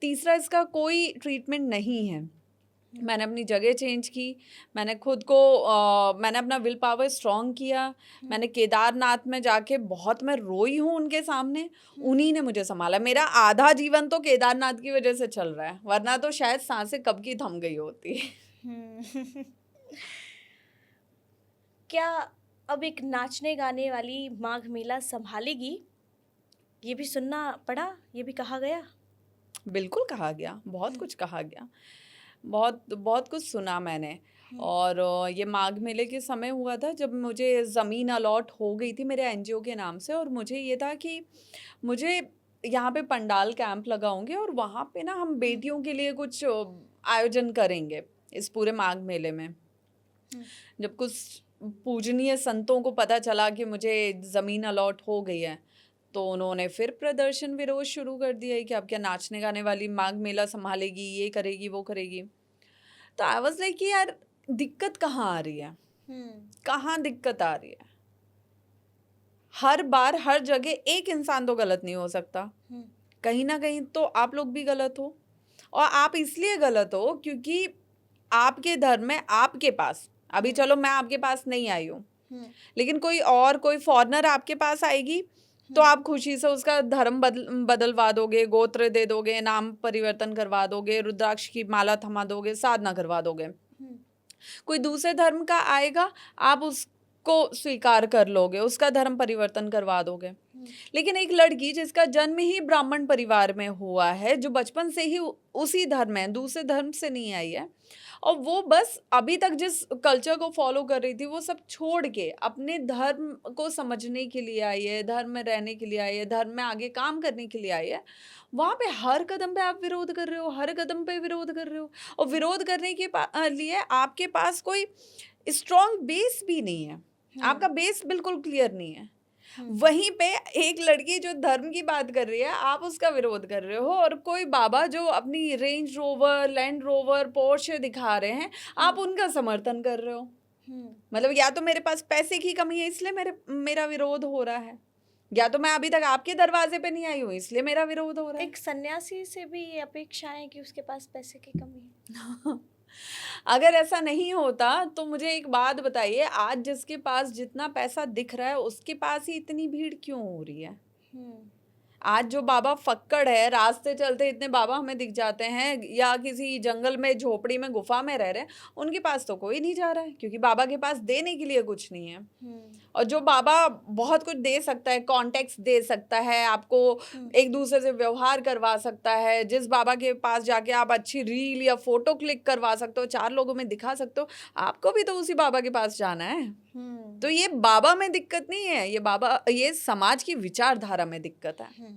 तीसरा, इसका कोई ट्रीटमेंट नहीं है। मैंने अपनी जगह चेंज की, मैंने खुद को मैंने अपना विल पावर स्ट्रॉन्ग किया। मैंने केदारनाथ में जाके बहुत मैं रोई हूँ उनके सामने, उन्हीं ने मुझे संभाला। मेरा आधा जीवन तो केदारनाथ की वजह से चल रहा है, वरना तो शायद सांसें कब की थम गई होती। क्या अब एक नाचने गाने वाली माघ मेला संभालेगी? ये भी सुनना पड़ा, ये भी कहा गया। बिल्कुल कहा गया, बहुत कुछ कहा गया, बहुत कुछ सुना मैंने। और ये माघ मेले के समय हुआ था जब मुझे ज़मीन अलॉट हो गई थी मेरे एनजीओ के नाम से, और मुझे ये था कि मुझे यहाँ पे पंडाल कैंप लगाऊंगे और वहाँ पे ना हम बेटियों के लिए कुछ आयोजन करेंगे इस पूरे माघ मेले में। जब कुछ पूजनीय संतों को पता चला कि मुझे ज़मीन अलॉट हो गई है, तो उन्होंने फिर प्रदर्शन विरोध शुरू कर दिया है कि अब क्या नाचने गाने वाली माघ मेला संभालेगी, ये करेगी, वो करेगी। तो आई वाज लाइक कि यार दिक्कत कहाँ आ रही है, कहाँ दिक्कत आ रही है? हर बार हर जगह एक इंसान तो गलत नहीं हो सकता, कहीं ना कहीं तो आप लोग भी गलत हो। और आप इसलिए गलत हो क्योंकि आपके धर्म में आपके पास, अभी चलो मैं आपके पास नहीं आई हूँ, लेकिन कोई फॉरेनर आपके पास आएगी तो आप खुशी से उसका धर्म बदलवा दोगे, गोत्र दे दोगे, नाम परिवर्तन करवा दोगे, रुद्राक्ष की माला थमा दोगे, साधना करवा दोगे। कोई दूसरे धर्म का आएगा, आप उसको स्वीकार कर लोगे, उसका धर्म परिवर्तन करवा दोगे। लेकिन एक लड़की जिसका जन्म ही ब्राह्मण परिवार में हुआ है, जो बचपन से ही उसी धर्म है, दूसरे धर्म से नहीं आई है, और वो बस अभी तक जिस कल्चर को फॉलो कर रही थी वो सब छोड़ के अपने धर्म को समझने के लिए आई है, धर्म में रहने के लिए आई है, धर्म में आगे काम करने के लिए आई है। वहाँ पे हर कदम पे आप विरोध कर रहे हो, हर कदम पे विरोध कर रहे हो, और विरोध करने के लिए आपके पास कोई स्ट्रॉन्ग बेस भी नहीं है, आपका बेस बिल्कुल क्लियर नहीं है। वहीं पे एक लड़की जो धर्म की बात कर रही है, आप उसका विरोध कर रहे हो, और कोई बाबा जो अपनी range rover, land rover, Porsche दिखा रहे हैं, आप उनका समर्थन कर रहे हो। मतलब या तो मेरे पास पैसे की कमी है इसलिए मेरा विरोध हो रहा है, या तो मैं अभी तक आपके दरवाजे पे नहीं आई हूँ इसलिए मेरा विरोध हो रहा है। एक सन्यासी से भी ये अपेक्षा है कि उसके पास पैसे की कमी है। अगर ऐसा नहीं होता तो मुझे एक बात बताइए, आज जिसके पास जितना पैसा दिख रहा है उसके पास ही इतनी भीड़ क्यों हो रही है? आज जो बाबा फक्कड़ है, रास्ते चलते इतने बाबा हमें दिख जाते हैं, या किसी जंगल में, झोपड़ी में, गुफा में रह रहे हैं, उनके पास तो कोई नहीं जा रहा है, क्योंकि बाबा के पास देने के लिए कुछ नहीं है। और जो बाबा बहुत कुछ दे सकता है, कॉन्टेक्स्ट दे सकता है आपको, एक दूसरे से व्यवहार करवा सकता है, जिस बाबा के पास जाके आप अच्छी रील या फोटो क्लिक करवा सकते हो, 4 लोगों में दिखा सकते हो, आपको भी तो उसी बाबा के पास जाना है। तो ये बाबा में दिक्कत नहीं है, ये समाज की विचारधारा में दिक्कत है।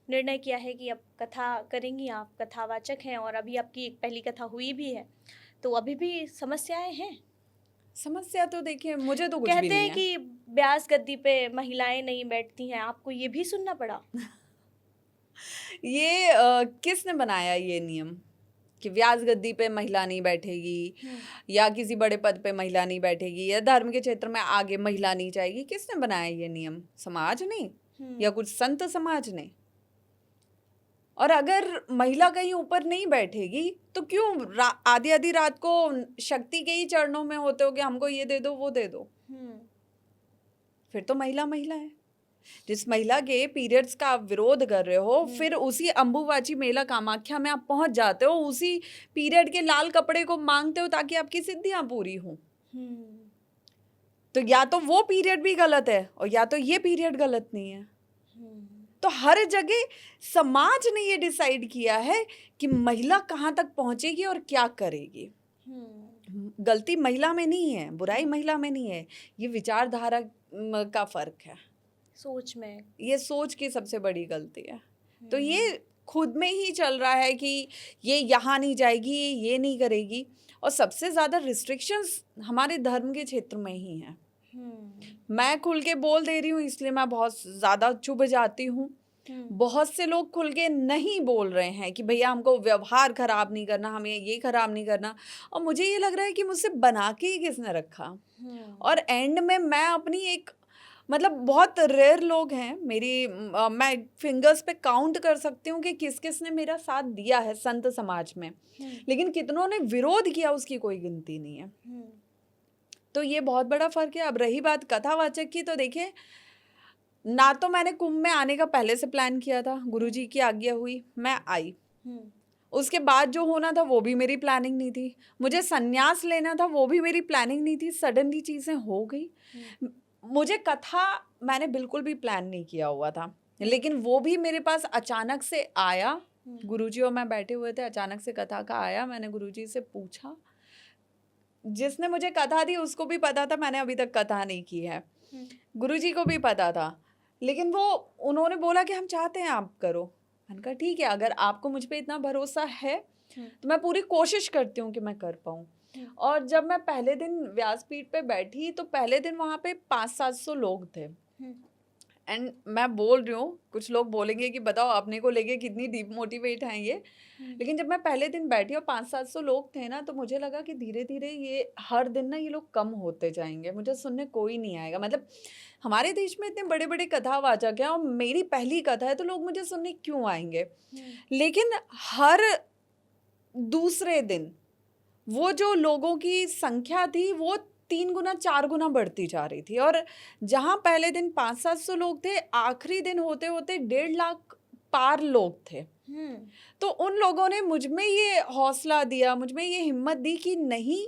निर्णय किया है कि अब कथा करेंगी, आप कथावाचक हैं, और अभी आपकी एक पहली कथा हुई भी है, तो अभी भी समस्याएं हैं? समस्या तो देखिए मुझे तो कुछ भी कहते नहीं हैं है। कि ब्यास गद्दी पे महिलाएं नहीं बैठती हैं, आपको ये भी सुनना पड़ा? ये किसने बनाया ये नियम कि व्यास गद्दी पे महिला नहीं बैठेगी, या किसी बड़े पद पे महिला नहीं बैठेगी, या धर्म के क्षेत्र में आगे महिला नहीं जाएगी? किसने बनाया ये नियम? समाज ने, या कुछ संत समाज ने? और अगर महिला कहीं ऊपर नहीं बैठेगी तो क्यों आधी आधी रात को शक्ति के ही चरणों में होते हो कि हमको ये दे दो, वो दे दो? फिर तो महिला महिला है। जिस महिला के पीरियड्स का आप विरोध कर रहे हो, फिर उसी अंबुबाची मेला कामाख्या में आप पहुंच जाते हो, उसी पीरियड के लाल कपड़े को मांगते हो ताकि आपकी सिद्धियां पूरी हों। तो या तो वो पीरियड भी गलत है, और या तो ये पीरियड गलत नहीं है। तो हर जगह समाज ने ये डिसाइड किया है कि महिला कहाँ तक पहुंचेगी और क्या करेगी। गलती महिला में नहीं है, बुराई महिला में नहीं है, ये विचारधारा का फर्क है, सोच में। ये सोच की सबसे बड़ी गलती है। तो ये खुद में ही चल रहा है कि ये यहाँ नहीं जाएगी, ये नहीं करेगी, और सबसे ज़्यादा रिस्ट्रिक्शंस हमारे धर्म के क्षेत्र में ही हैं। मैं खुल के बोल दे रही हूँ इसलिए मैं बहुत ज़्यादा चुभ जाती हूँ। बहुत से लोग खुल के नहीं बोल रहे हैं कि भैया हमको व्यवहार खराब नहीं करना, हमें ये खराब नहीं करना, और मुझे ये लग रहा है कि मुझसे बना के ही किसने रखा। और एंड में मैं अपनी एक, मतलब बहुत रेयर लोग हैं मैं फिंगर्स पे काउंट कर सकती हूँ कि किस किस ने मेरा साथ दिया है संत समाज में, लेकिन कितनों ने विरोध किया उसकी कोई गिनती नहीं है। तो ये बहुत बड़ा फर्क है। अब रही बात कथावाचक की, तो देखिए, ना तो मैंने कुंभ में आने का पहले से प्लान किया था, गुरुजी की आज्ञा हुई, मैं आई। उसके बाद जो होना था वो भी मेरी प्लानिंग नहीं थी, मुझे संन्यास लेना था वो भी मेरी प्लानिंग नहीं थी, सडनली चीज़ें हो गई। मुझे कथा मैंने बिल्कुल भी प्लान नहीं किया हुआ था, लेकिन वो भी मेरे पास अचानक से आया। गुरुजी और मैं बैठे हुए थे, अचानक से कथा का आया, मैंने गुरुजी से पूछा। जिसने मुझे कथा दी उसको भी पता था मैंने अभी तक कथा नहीं की है, गुरुजी को भी पता था, लेकिन उन्होंने बोला कि हम चाहते हैं आप करो। मैंने कहा ठीक है, अगर आपको मुझ पे इतना भरोसा है तो मैं पूरी कोशिश करती हूँ कि मैं कर पाऊँ। और जब मैं पहले दिन व्यासपीठ पे बैठी तो पहले दिन वहाँ पे 500-700 लोग थे। एंड मैं बोल रही हूँ, कुछ लोग बोलेंगे कि बताओ अपने को लेके कितनी डीप मोटिवेट हैं ये, लेकिन जब मैं पहले दिन बैठी और 500-700 लोग थे ना, तो मुझे लगा कि धीरे धीरे ये हर दिन ना ये लोग कम होते जाएंगे, मुझे सुनने कोई नहीं आएगा। मतलब हमारे देश में इतने बड़े बड़े कथावाचक हैं और मेरी पहली कथा है तो लोग मुझे सुनने क्यों आएंगे। लेकिन हर दूसरे दिन वो जो लोगों की संख्या थी वो 3 गुना 4 गुना बढ़ती जा रही थी, और जहाँ पहले दिन 500-700 लोग थे, आखिरी दिन होते होते 1.5 लाख पार लोग थे। तो उन लोगों ने मुझ में ये हौसला दिया, मुझ में ये हिम्मत दी कि नहीं,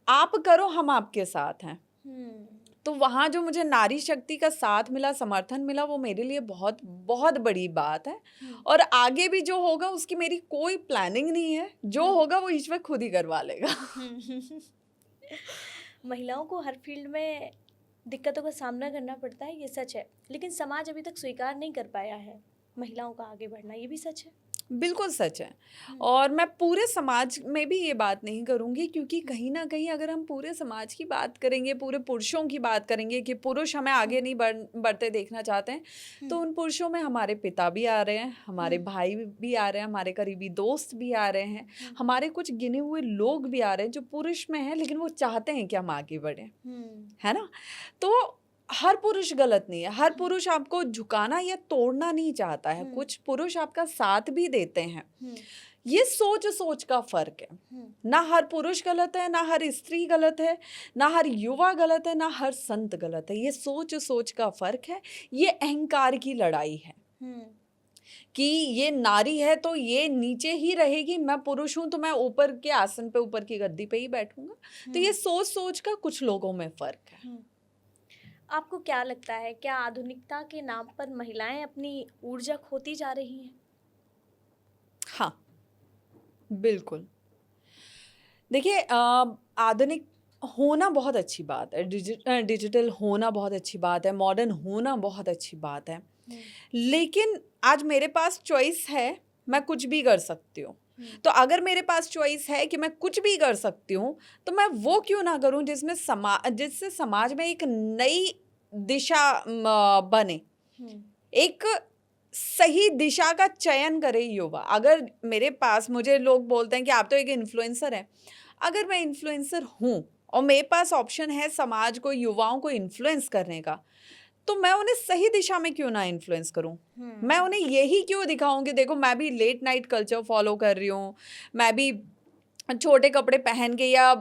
आप करो, हम आपके साथ हैं। तो वहाँ जो मुझे नारी शक्ति का साथ मिला, समर्थन मिला, वो मेरे लिए बहुत बहुत बड़ी बात है। और आगे भी जो होगा उसकी मेरी कोई प्लानिंग नहीं है, जो होगा वो ईश्वर खुद ही करवा लेगा। महिलाओं को हर फील्ड में दिक्कतों का सामना करना पड़ता है, ये सच है, लेकिन समाज अभी तक स्वीकार नहीं कर पाया है महिलाओं का आगे बढ़ना, ये भी सच है। बिल्कुल सच है। और मैं पूरे समाज में भी ये बात नहीं करूँगी, क्योंकि कहीं ना कहीं अगर हम पूरे समाज की बात करेंगे, पूरे पुरुषों की बात करेंगे कि पुरुष हमें आगे नहीं बढ़ते देखना चाहते हैं, तो उन पुरुषों में हमारे पिता भी आ रहे हैं, हमारे भाई भी आ रहे हैं, हमारे करीबी दोस्त भी आ रहे हैं, हमारे कुछ गिने हुए लोग भी आ रहे हैं जो पुरुष में हैं, लेकिन वो चाहते हैं कि हम आगे बढ़ें, है ना। तो हर पुरुष गलत नहीं है, हर पुरुष आपको झुकाना या तोड़ना नहीं चाहता है, कुछ पुरुष आपका साथ भी देते हैं। ये सोच सोच का फर्क है। ना हर पुरुष गलत है, ना हर स्त्री गलत है, ना हर युवा गलत है, ना हर संत गलत है। ये सोच सोच का फर्क है, ये अहंकार की लड़ाई है कि ये नारी है तो ये नीचे ही रहेगी, मैं पुरुष हूं तो मैं ऊपर के आसन पे, ऊपर की गद्दी पे ही बैठूंगा। तो ये सोच सोच का कुछ लोगों में फर्क है। आपको क्या लगता है, क्या आधुनिकता के नाम पर महिलाएं अपनी ऊर्जा खोती जा रही हैं? हाँ, बिल्कुल। देखिए, आधुनिक होना बहुत अच्छी बात है, डिजिटल होना बहुत अच्छी बात है, मॉडर्न होना बहुत अच्छी बात है, लेकिन आज मेरे पास चॉइस है, मैं कुछ भी कर सकती हूँ। तो अगर मेरे पास चॉइस है कि मैं कुछ भी कर सकती हूँ, तो मैं वो क्यों ना करूँ जिससे समाज में एक नई दिशा बने, एक सही दिशा का चयन करे युवा। अगर मेरे पास, मुझे लोग बोलते हैं कि आप तो एक इन्फ्लुएंसर हैं, अगर मैं इन्फ्लुएंसर हूँ और मेरे पास ऑप्शन है समाज को, युवाओं को इन्फ्लुएंस करने का, तो मैं उन्हें सही दिशा में क्यों ना इन्फ्लुएंस करूं। मैं उन्हें यही क्यों दिखाऊं कि देखो मैं भी लेट नाइट कल्चर फॉलो कर रही हूँ, मैं भी छोटे कपड़े पहन के या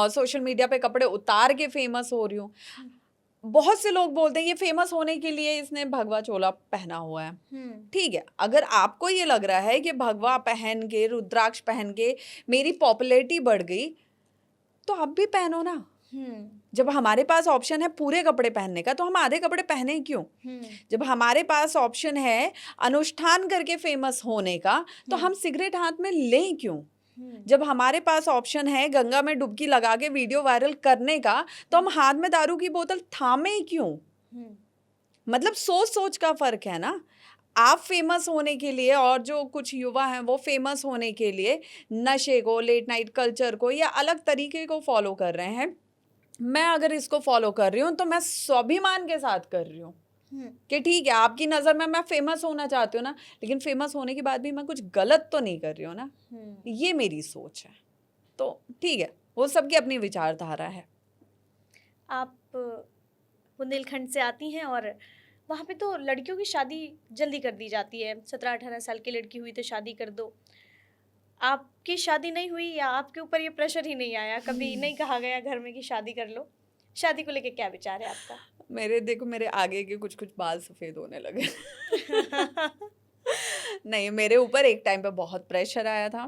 सोशल मीडिया पे कपड़े उतार के फेमस हो रही हूँ। बहुत से लोग बोलते हैं ये फेमस होने के लिए इसने भगवा चोला पहना हुआ है। ठीक है, अगर आपको ये लग रहा है कि भगवा पहन के, रुद्राक्ष पहन के मेरी पॉपुलैरिटी बढ़ गई, तो आप भी पहनो ना। जब हमारे पास ऑप्शन है पूरे कपड़े पहनने का, तो हम आधे कपड़े पहने क्यों? जब हमारे पास ऑप्शन है अनुष्ठान करके फेमस होने का, तो हम सिगरेट हाथ में लें क्यों? जब हमारे पास ऑप्शन है गंगा में डुबकी लगा के वीडियो वायरल करने का, तो हम हाथ में दारू की बोतल थामे क्यों? मतलब सोच सोच का फर्क है ना। आप फेमस होने के लिए और जो कुछ युवा हैं वो फेमस होने के लिए नशे को, लेट नाइट कल्चर को या अलग तरीके को फॉलो कर रहे हैं। मैं अगर इसको फॉलो कर रही हूँ तो मैं स्वाभिमान के साथ कर रही हूँ कि ठीक है, आपकी नज़र में मैं फेमस होना चाहती हूँ ना, लेकिन फेमस होने के बाद भी मैं कुछ गलत तो नहीं कर रही हूँ ना। ये मेरी सोच है। तो ठीक है, वो सबकी अपनी विचारधारा है। आप बुंदेलखंड से आती हैं और वहाँ पे तो लड़कियों की शादी जल्दी कर दी जाती है, 17-18 साल की लड़की हुई तो शादी कर दो। आपकी शादी नहीं हुई या आपके ऊपर ये प्रेशर ही नहीं आया, कभी नहीं कहा गया घर में कि शादी कर लो? शादी को लेके क्या विचार है आपका? मेरे आगे के कुछ बाल सफ़ेद होने लगे। नहीं, मेरे ऊपर एक टाइम पे बहुत प्रेशर आया था।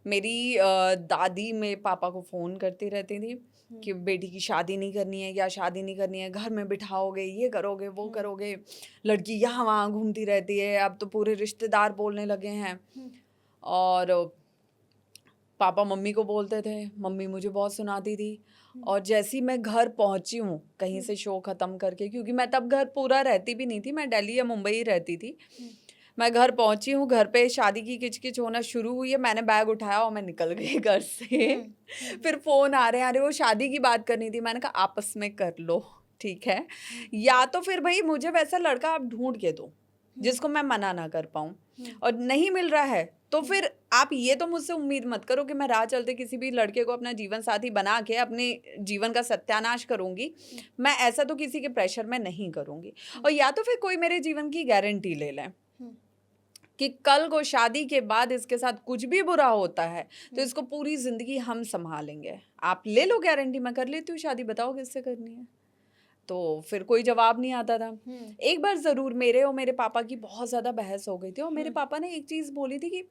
मेरी दादी मेरे पापा को फ़ोन करती रहती थी कि बेटी की शादी नहीं करनी है, या शादी नहीं करनी है, घर में बिठाओगे, ये करोगे, वो करोगे, लड़की यहाँ वहाँ घूमती रहती है। अब तो पूरे रिश्तेदार बोलने लगे हैं। और पापा मम्मी को बोलते थे, मम्मी मुझे बहुत सुनाती थी। और जैसी मैं घर पहुंची हूँ कहीं से शो ख़त्म करके, क्योंकि मैं तब घर पूरा रहती भी नहीं थी, मैं दिल्ली या मुंबई ही रहती थी। मैं घर पहुंची हूँ, घर पे शादी की किचकिच होना शुरू हुई है, मैंने बैग उठाया और मैं निकल गई घर से। फिर फ़ोन आ रहे हैं, अरे वो शादी की बात करनी थी। मैंने कहा आपस में कर लो, ठीक है, या तो फिर भाई मुझे वैसा लड़का आप ढूंढ के दो जिसको मैं मना ना कर पाऊँ, और नहीं मिल रहा है तो फिर आप ये तो मुझसे उम्मीद मत करो कि मैं राह चलते किसी भी लड़के को अपना जीवन साथी बना के अपने जीवन का सत्यानाश करूंगी। मैं ऐसा तो किसी के प्रेशर में नहीं करूंगी। और या तो फिर कोई मेरे जीवन की गारंटी ले लें कि कल को शादी के बाद इसके साथ कुछ भी बुरा होता है तो इसको पूरी ज़िंदगी हम संभालेंगे। आप ले लो गारंटी, मैं कर लेती हूँ शादी, बताओ किससे करनी है। तो फिर कोई जवाब नहीं आता था। एक बार ज़रूर मेरे और मेरे पापा की बहुत ज़्यादा बहस हो गई थी, और मेरे पापा ने एक चीज़ बोली थी कि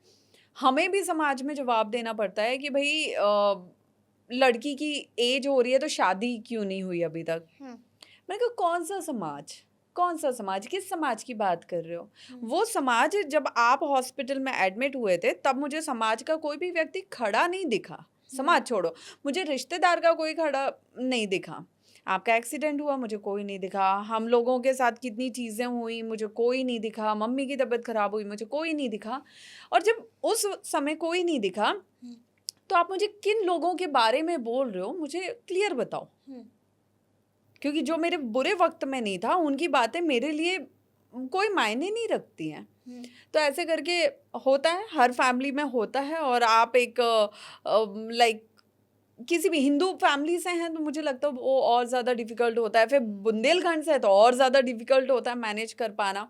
हमें भी समाज में जवाब देना पड़ता है कि भाई लड़की की एज हो रही है तो शादी क्यों नहीं हुई अभी तक। मैंने कहा कौन सा समाज, किस समाज की बात कर रहे हो? वो समाज, जब आप हॉस्पिटल में एडमिट हुए थे तब मुझे समाज का कोई भी व्यक्ति खड़ा नहीं दिखा। समाज छोड़ो, मुझे रिश्तेदार का कोई खड़ा नहीं दिखा। आपका एक्सीडेंट हुआ, मुझे कोई नहीं दिखा। हम लोगों के साथ कितनी चीज़ें हुई, मुझे कोई नहीं दिखा। मम्मी की तबीयत खराब हुई, मुझे कोई नहीं दिखा। और जब उस समय कोई नहीं दिखा, तो आप मुझे किन लोगों के बारे में बोल रहे हो, मुझे क्लियर बताओ। क्योंकि जो मेरे बुरे वक्त में नहीं था, उनकी बातें मेरे लिए कोई मायने नहीं रखती हैं। तो ऐसे करके होता है, हर फैमिली में होता है। और आप एक लाइक किसी भी हिंदू फैमिली से हैं तो मुझे लगता है वो और ज़्यादा डिफ़िकल्ट होता है। फिर बुंदेलखंड से है तो और ज़्यादा डिफ़िकल्ट होता है मैनेज कर पाना।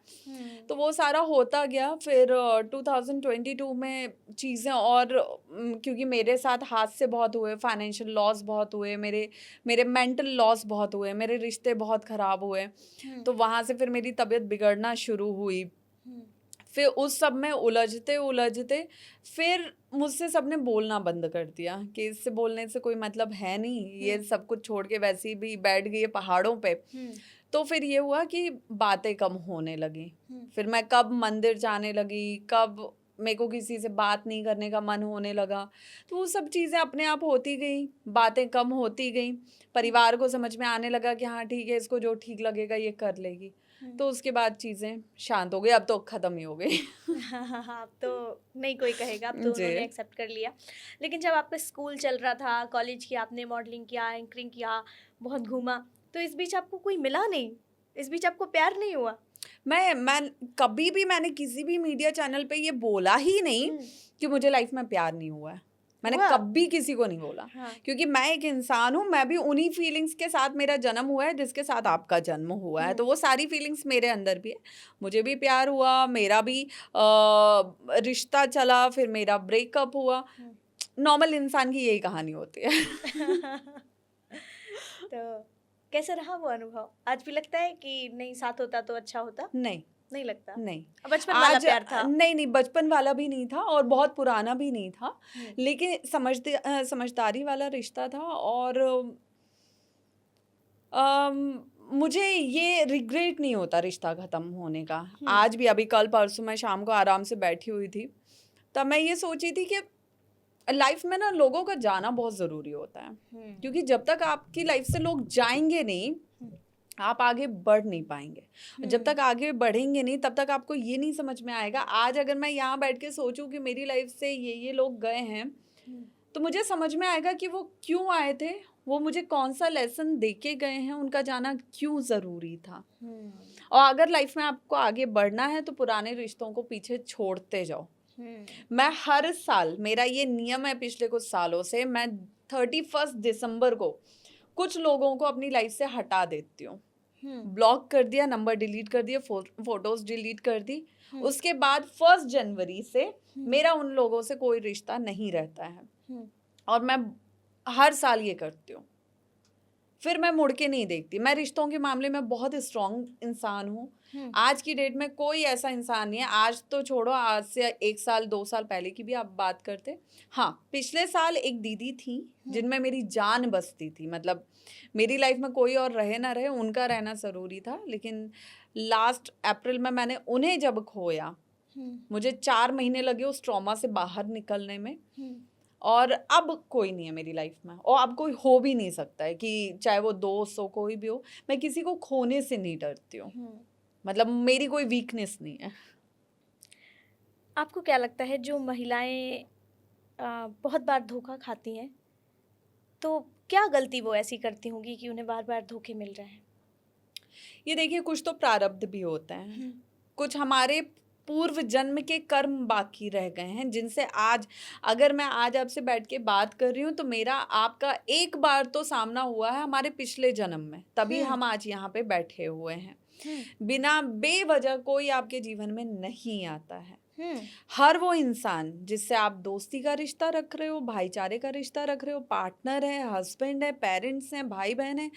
तो वो सारा होता गया। फिर 2022 में चीज़ें और क्योंकि मेरे साथ हादसे बहुत हुए, फाइनेंशियल लॉस बहुत हुए, मेरे मेंटल लॉस बहुत हुए, मेरे रिश्ते बहुत ख़राब हुए। तो वहाँ से फिर मेरी तबीयत बिगड़ना शुरू हुई। फिर उस सब में उलझते फिर मुझसे सबने बोलना बंद कर दिया कि इससे बोलने से कोई मतलब है नहीं, ये सब कुछ छोड़ के वैसे ही भी बैठ गई है पहाड़ों पे। तो फिर ये हुआ कि बातें कम होने लगी। फिर मैं कब मंदिर जाने लगी, कब मेरे को किसी से बात नहीं करने का मन होने लगा। तो वो सब चीज़ें अपने आप होती गई, बातें कम होती गई। परिवार को समझ में आने लगा कि हाँ ठीक है, इसको जो ठीक लगेगा ये कर लेगी। तो उसके बाद चीज़ें शांत हो गई। अब तो ख़त्म ही हो गई। हाँ, अब तो नहीं कोई कहेगा, अब तो जी। उन्होंने एक्सेप्ट कर लिया। लेकिन जब आपका स्कूल चल रहा था, कॉलेज किया आपने, मॉडलिंग किया, एंकरिंग किया, बहुत घूमा, तो इस बीच आपको कोई मिला नहीं? इस बीच आपको प्यार नहीं हुआ? मैं कभी भी मैंने किसी भी मीडिया चैनल पे ये बोला ही नहीं कि मुझे लाइफ में प्यार नहीं हुआ है। मैंने हुआ? कभी किसी को नहीं बोला। हाँ। क्योंकि मैं एक इंसान हूँ, मैं भी उन्हीं फीलिंग्स के साथ मेरा जन्म हुआ है जिसके साथ आपका जन्म हुआ है। तो वो सारी फीलिंग्स मेरे अंदर भी है। मुझे भी प्यार हुआ, मेरा भी रिश्ता चला, फिर मेरा ब्रेकअप हुआ। नॉर्मल इंसान की यही कहानी होती है। तो कैसा रहा वो अनुभव? आज भी लगता है कि नहीं, साथ होता तो अच्छा होता? नहीं नहीं लगता? नहीं, अब बचपन वाला प्यार था? नहीं बचपन वाला भी नहीं था और बहुत पुराना भी नहीं था। लेकिन समझदारी वाला रिश्ता था। और मुझे ये रिग्रेट नहीं होता रिश्ता ख़त्म होने का। आज भी, अभी कल परसों मैं शाम को आराम से बैठी हुई थी, तब मैं ये सोची थी कि लाइफ में ना लोगों का जाना बहुत ज़रूरी होता है। क्योंकि जब तक आपकी लाइफ से लोग जाएंगे नहीं, आप आगे बढ़ नहीं पाएंगे। जब तक आगे बढ़ेंगे नहीं, तब तक आपको ये नहीं समझ में आएगा। आज अगर मैं यहाँ बैठ के सोचूं कि मेरी लाइफ से ये लोग गए हैं, तो मुझे समझ में आएगा कि वो क्यों आए थे, वो मुझे कौन सा लेसन दे के गए हैं, उनका जाना क्यों ज़रूरी था। और अगर लाइफ में आपको आगे बढ़ना है तो पुराने रिश्तों को पीछे छोड़ते जाओ। मैं हर साल, मेरा ये नियम है पिछले कुछ सालों से, मैं 31 दिसंबर को कुछ लोगों को अपनी लाइफ से हटा देती हूँ। ब्लॉक कर दिया, नंबर डिलीट कर दिया, फोटोज डिलीट कर दी। उसके बाद 1 जनवरी से मेरा उन लोगों से कोई रिश्ता नहीं रहता है। और मैं हर साल ये करती हूँ। फिर मैं मुड़ के नहीं देखती। मैं रिश्तों के मामले में बहुत स्ट्रॉन्ग इंसान हूँ। आज की डेट में कोई ऐसा इंसान नहीं है, आज तो छोड़ो, आज से 1 साल 2 साल पहले की भी आप बात करते। हाँ, पिछले साल एक दीदी थी जिनमें मेरी जान बसती थी। मतलब मेरी लाइफ में कोई और रहे ना रहे, उनका रहना ज़रूरी था। लेकिन लास्ट अप्रैल में मैंने उन्हें जब खोया, मुझे 4 महीने लगे उस ट्रॉमा से बाहर निकलने में। और अब कोई नहीं है मेरी लाइफ में, और अब कोई हो भी नहीं सकता है, कि चाहे वो दोस्त हो, कोई भी हो। मैं किसी को खोने से नहीं डरती हूँ। मतलब मेरी कोई वीकनेस नहीं है। आपको क्या लगता है, जो महिलाएं बहुत बार धोखा खाती हैं, तो क्या गलती वो ऐसी करती होंगी कि उन्हें बार बार धोखे मिल रहे हैं? ये देखिए, कुछ तो प्रारब्ध भी होते हैं, कुछ हमारे पूर्व जन्म के कर्म बाकी रह गए हैं, जिनसे आज, अगर मैं आज आपसे बैठ के बात कर रही हूँ तो मेरा आपका एक बार तो सामना हुआ है हमारे पिछले जन्म में, तभी हम आज यहाँ पे बैठे हुए हैं। बिना बेवजह कोई आपके जीवन में नहीं आता है। हर वो इंसान जिससे आप दोस्ती का रिश्ता रख रहे हो, भाईचारे का रिश्ता रख रहे हो, पार्टनर है, हस्बैंड है, पेरेंट्स हैं, भाई बहन है,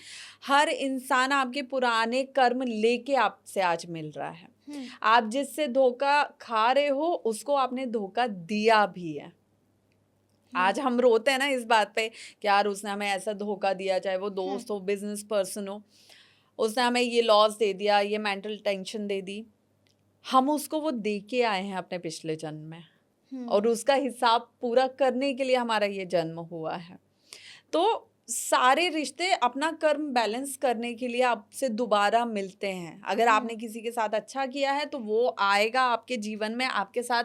हर इंसान आपके पुराने कर्म लेके आपसे आज मिल रहा है। आप जिससे धोखा खा रहे हो, उसको आपने धोखा दिया भी है। आज हम रोते हैं ना इस बात पे कि यार उसने हमें ऐसा धोखा दिया, चाहे वो दोस्त हो, बिजनेस पर्सन हो। उसने हमें ये लॉस दे दिया, ये मेंटल टेंशन दे दी, हम उसको वो दे के आए हैं अपने पिछले जन्म में, और उसका हिसाब पूरा करने के लिए हमारा ये जन्म हुआ है। तो सारे रिश्ते अपना कर्म बैलेंस करने के लिए आपसे दोबारा मिलते हैं। अगर आपने किसी के साथ अच्छा किया है तो वो आएगा आपके जीवन में, आपके साथ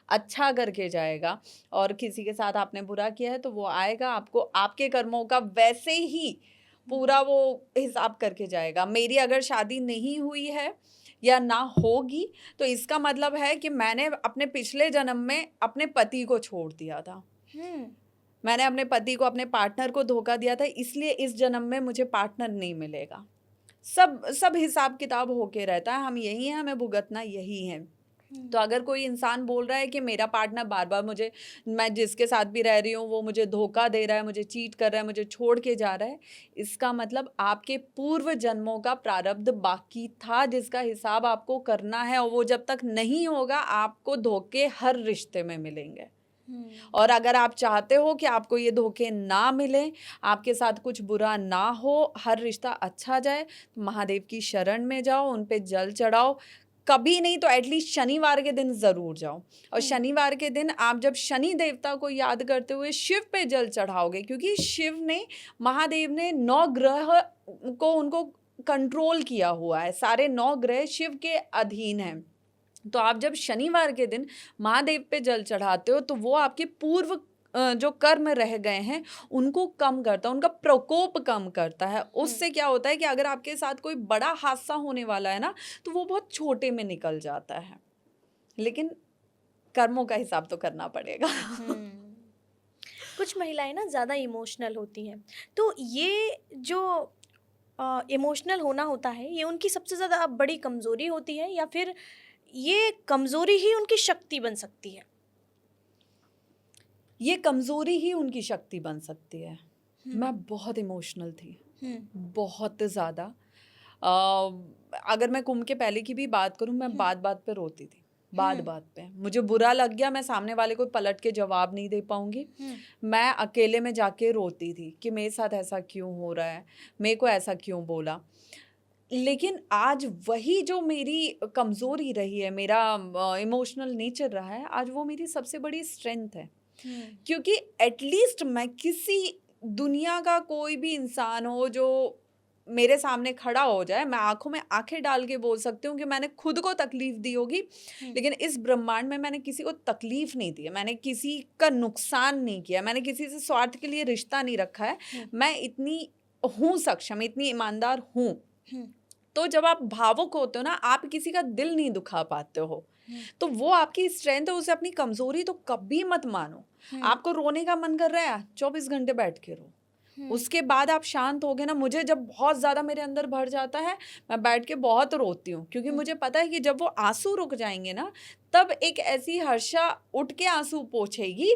अच्छा करके जाएगा, और किसी के साथ आपने बुरा किया है तो वो आएगा आपको आपके कर्मों का वैसे ही पूरा वो हिसाब करके जाएगा। मेरी अगर शादी नहीं हुई है या ना होगी तो इसका मतलब है कि मैंने अपने पिछले जन्म में अपने पति को छोड़ दिया था, मैंने अपने पति को, अपने पार्टनर को धोखा दिया था, इसलिए इस जन्म में मुझे पार्टनर नहीं मिलेगा। सब हिसाब किताब होके रहता है, हम यही हैं, हमें भुगतना यही है। तो अगर कोई इंसान बोल रहा है कि मेरा पार्टनर बार बार मुझे, मैं जिसके साथ भी रह रही हूँ वो मुझे धोखा दे रहा है, मुझे चीट कर रहा है, मुझे छोड़ के जा रहा है, इसका मतलब आपके पूर्व जन्मों का प्रारब्ध बाकी था जिसका हिसाब आपको करना है, और वो जब तक नहीं होगा आपको धोखे हर रिश्ते में मिलेंगे। और अगर आप चाहते हो कि आपको ये धोखे ना मिले, आपके साथ कुछ बुरा ना हो, हर रिश्ता अच्छा जाए, तो महादेव की शरण में जाओ, उन पे जल चढ़ाओ। कभी नहीं तो एटलीस्ट शनिवार के दिन ज़रूर जाओ, और शनिवार के दिन आप जब शनि देवता को याद करते हुए शिव पे जल चढ़ाओगे, क्योंकि शिव ने, महादेव ने 9 ग्रह को उनको कंट्रोल किया हुआ है, सारे 9 ग्रह शिव के अधीन हैं। तो आप जब शनिवार के दिन महादेव पे जल चढ़ाते हो तो वो आपके पूर्व जो कर्म रह गए हैं उनको कम करता है, उनका प्रकोप कम करता है। उससे क्या होता है कि अगर आपके साथ कोई बड़ा हादसा होने वाला है ना तो वो बहुत छोटे में निकल जाता है, लेकिन कर्मों का हिसाब तो करना पड़ेगा। कुछ महिलाएं ना ज़्यादा इमोशनल होती हैं, तो ये जो इमोशनल होना होता है ये उनकी सबसे ज़्यादा बड़ी कमज़ोरी होती है, या फिर ये कमज़ोरी ही उनकी शक्ति बन सकती है? ये कमज़ोरी ही उनकी शक्ति बन सकती है। मैं बहुत इमोशनल थी, बहुत ज़्यादा। अगर मैं कुंभ के पहले की भी बात करूं, मैं बात बात पे रोती थी, बात बात पे। मुझे बुरा लग गया, मैं सामने वाले को पलट के जवाब नहीं दे पाऊंगी, मैं अकेले में जाके रोती थी कि मेरे साथ ऐसा क्यों हो रहा है, मेरे को ऐसा क्यों बोला। लेकिन आज वही जो मेरी कमज़ोरी रही है, मेरा इमोशनल नेचर रहा है, आज वो मेरी सबसे बड़ी स्ट्रेंथ है। क्योंकि एटलीस्ट मैं किसी, दुनिया का कोई भी इंसान हो जो मेरे सामने खड़ा हो जाए, मैं आंखों में आंखें डाल के बोल सकती हूँ कि मैंने खुद को तकलीफ दी होगी, लेकिन इस ब्रह्मांड में मैंने किसी को तकलीफ नहीं दी है, मैंने किसी का नुकसान नहीं किया, मैंने किसी से स्वार्थ के लिए रिश्ता नहीं रखा है। मैं इतनी हूँ सक्षम, इतनी ईमानदार हूँ। तो जब आप भावुक होते हो ना, आप किसी का दिल नहीं दुखा पाते हो, तो वो आपकी स्ट्रेंथ है, उसे अपनी कमजोरी तो कभी मत मानो। आपको रोने का मन कर रहा है, 24 घंटे बैठ के रो, उसके बाद आप शांत हो गए ना। मुझे जब बहुत ज़्यादा मेरे अंदर भर जाता है, मैं बैठ के बहुत रोती हूँ, क्योंकि मुझे पता है कि जब वो आंसू रुक जाएंगे ना, तब एक ऐसी हर्षा उठ के आंसू पोंछेगी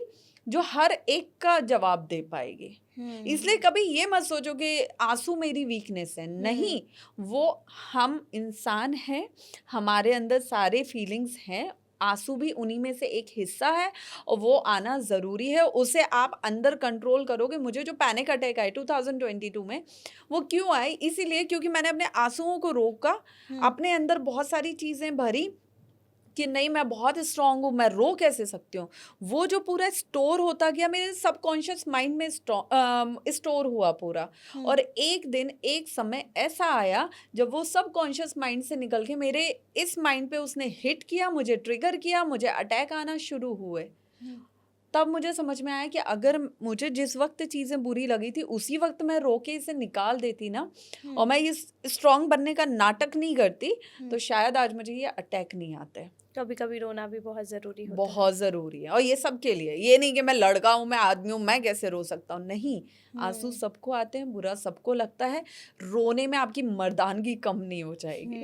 जो हर एक का जवाब दे पाएगी। इसलिए कभी ये मत सोचो कि आंसू मेरी वीकनेस है, नहीं, वो हम इंसान हैं, हमारे अंदर सारे फीलिंग्स हैं, आंसू भी उन्हीं में से एक हिस्सा है, और वो आना ज़रूरी है। उसे आप अंदर कंट्रोल करोगे। मुझे जो पैनिक अटैक आए 2022 में, वो क्यों आए? इसीलिए क्योंकि मैंने अपने आंसुओं को रोका, अपने अंदर बहुत सारी चीज़ें भरी कि नहीं, मैं बहुत स्ट्रांग हूँ, मैं रो कैसे सकती हूँ। वो जो पूरा स्टोर होता गया मेरे सबकॉन्शियस माइंड में, स्टोर हुआ पूरा। और एक दिन, एक समय ऐसा आया जब वो सबकॉन्शियस माइंड से निकल के मेरे इस माइंड पे उसने हिट किया, मुझे ट्रिगर किया, मुझे अटैक आना शुरू हुए। तब मुझे समझ में आया कि अगर मुझे जिस वक्त चीज़ें बुरी लगी थी उसी वक्त मैं रो के इसे निकाल देती ना, और मैं इस स्ट्रांग बनने का नाटक नहीं करती, तो शायद आज मुझे ये अटैक नहीं आते। कभी कभी रोना भी बहुत ज़रूरी होता है। बहुत ज़रूरी है, और ये सबके लिए। ये नहीं कि मैं लड़का हूँ, मैं आदमी हूँ, मैं कैसे रो सकता हूँ, नहीं। आंसू सबको आते हैं, बुरा सबको लगता है, रोने में आपकी मर्दानगी कम नहीं हो जाएगी।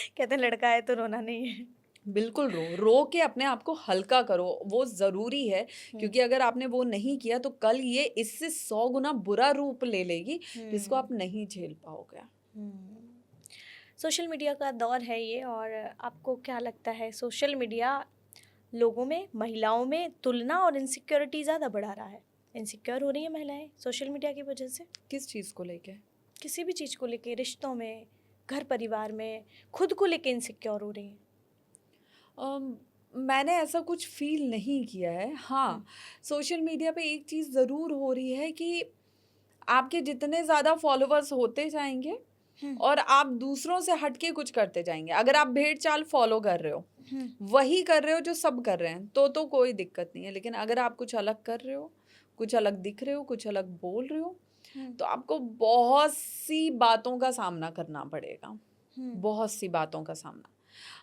कहते हैं लड़का है तो रोना नहीं है। बिल्कुल रो के अपने आप को हल्का करो, वो ज़रूरी है। क्योंकि अगर आपने वो नहीं किया तो कल ये इससे 100 गुना बुरा रूप ले लेगी, जिसको आप नहीं झेल पाओगे। सोशल मीडिया का दौर है ये, और आपको क्या लगता है सोशल मीडिया लोगों में, महिलाओं में तुलना और इनसिक्योरिटी ज़्यादा बढ़ा रहा है? इनसिक्योर हो रही है महिलाएं सोशल मीडिया की वजह से? किस चीज़ को लेके? किसी भी चीज़ को लेके, रिश्तों में, घर परिवार में, खुद को लेके इनसिक्योर हो रही हैं? मैंने ऐसा कुछ फ़ील नहीं किया है। हाँ, सोशल मीडिया पे एक चीज़ ज़रूर हो रही है कि आपके जितने ज़्यादा फ़ॉलोवर्स होते जाएँगे और आप दूसरों से हट के कुछ करते जाएँगे। अगर आप भेड़-चाल फ़ॉलो कर रहे हो, वही कर रहे हो जो सब कर रहे हैं, तो कोई दिक्कत नहीं है। लेकिन अगर आप कुछ अलग कर रहे हो, कुछ अलग दिख रहे हो, कुछ अलग बोल रहे हो, तो आपको बहुत सी बातों का सामना करना पड़ेगा। बहुत सी बातों का सामना।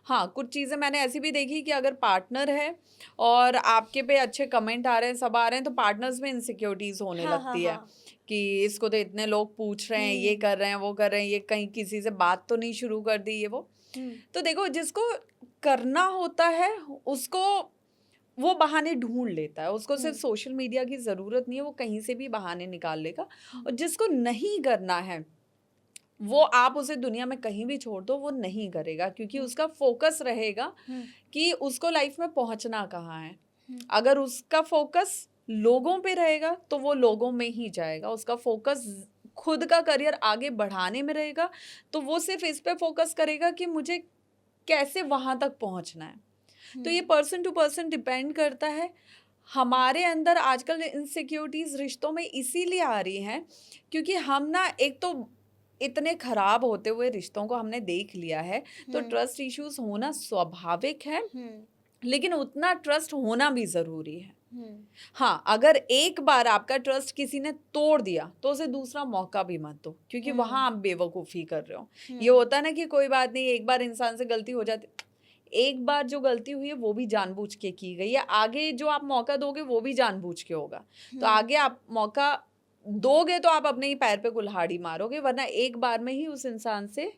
हाँ, कुछ चीज़ें मैंने ऐसी भी देखी कि अगर पार्टनर है और आपके पे अच्छे कमेंट आ रहे हैं, सब आ रहे हैं, तो पार्टनर्स में इनसिक्योरिटीज़ होने हाँ, हाँ, लगती है हाँ। कि इसको तो इतने लोग पूछ रहे हैं, ये कर रहे हैं, वो कर रहे हैं, ये कहीं किसी से बात तो नहीं शुरू कर दी ये वो। तो देखो, जिसको करना होता है उसको वो बहाने ढूंढ लेता है, उसको सिर्फ सोशल मीडिया की ज़रूरत नहीं है, वो कहीं से भी बहाने निकाल लेगा। और जिसको नहीं करना है वो आप उसे दुनिया में कहीं भी छोड़ दो, वो नहीं करेगा, क्योंकि उसका फोकस रहेगा कि उसको लाइफ में पहुंचना कहाँ है। अगर उसका फोकस लोगों पे रहेगा तो वो लोगों में ही जाएगा। उसका फोकस खुद का करियर आगे बढ़ाने में रहेगा तो वो सिर्फ इस पे फोकस करेगा कि मुझे कैसे वहां तक पहुंचना है। तो ये पर्सन टू पर्सन डिपेंड करता है। हमारे अंदर आजकल इनसिक्योरिटीज रिश्तों में इसीलिए आ रही हैं क्योंकि हम ना, एक तो इतने खराब होते हुए रिश्तों को हमने देख लिया है, तो ट्रस्ट इश्यूज होना स्वाभाविक है, लेकिन उतना ट्रस्ट होना भी जरूरी है। हाँ, अगर एक बार आपका ट्रस्ट किसी ने तोड़ दिया तो उसे दूसरा मौका भी मत दो, क्योंकि वहां आप बेवकूफ़ी कर रहे हो। ये होता है ना कि कोई बात नहीं, एक बार इंसान से गलती हो जाती, एक बार जो गलती हुई है वो भी जानबूझ के की गई है, आगे जो आप मौका दोगे वो भी जानबूझ के होगा। तो आगे आप मौका दोगे तो आप अपने ही पैर पे कुल्हाड़ी मारोगे, वरना एक बार में ही उस इंसान से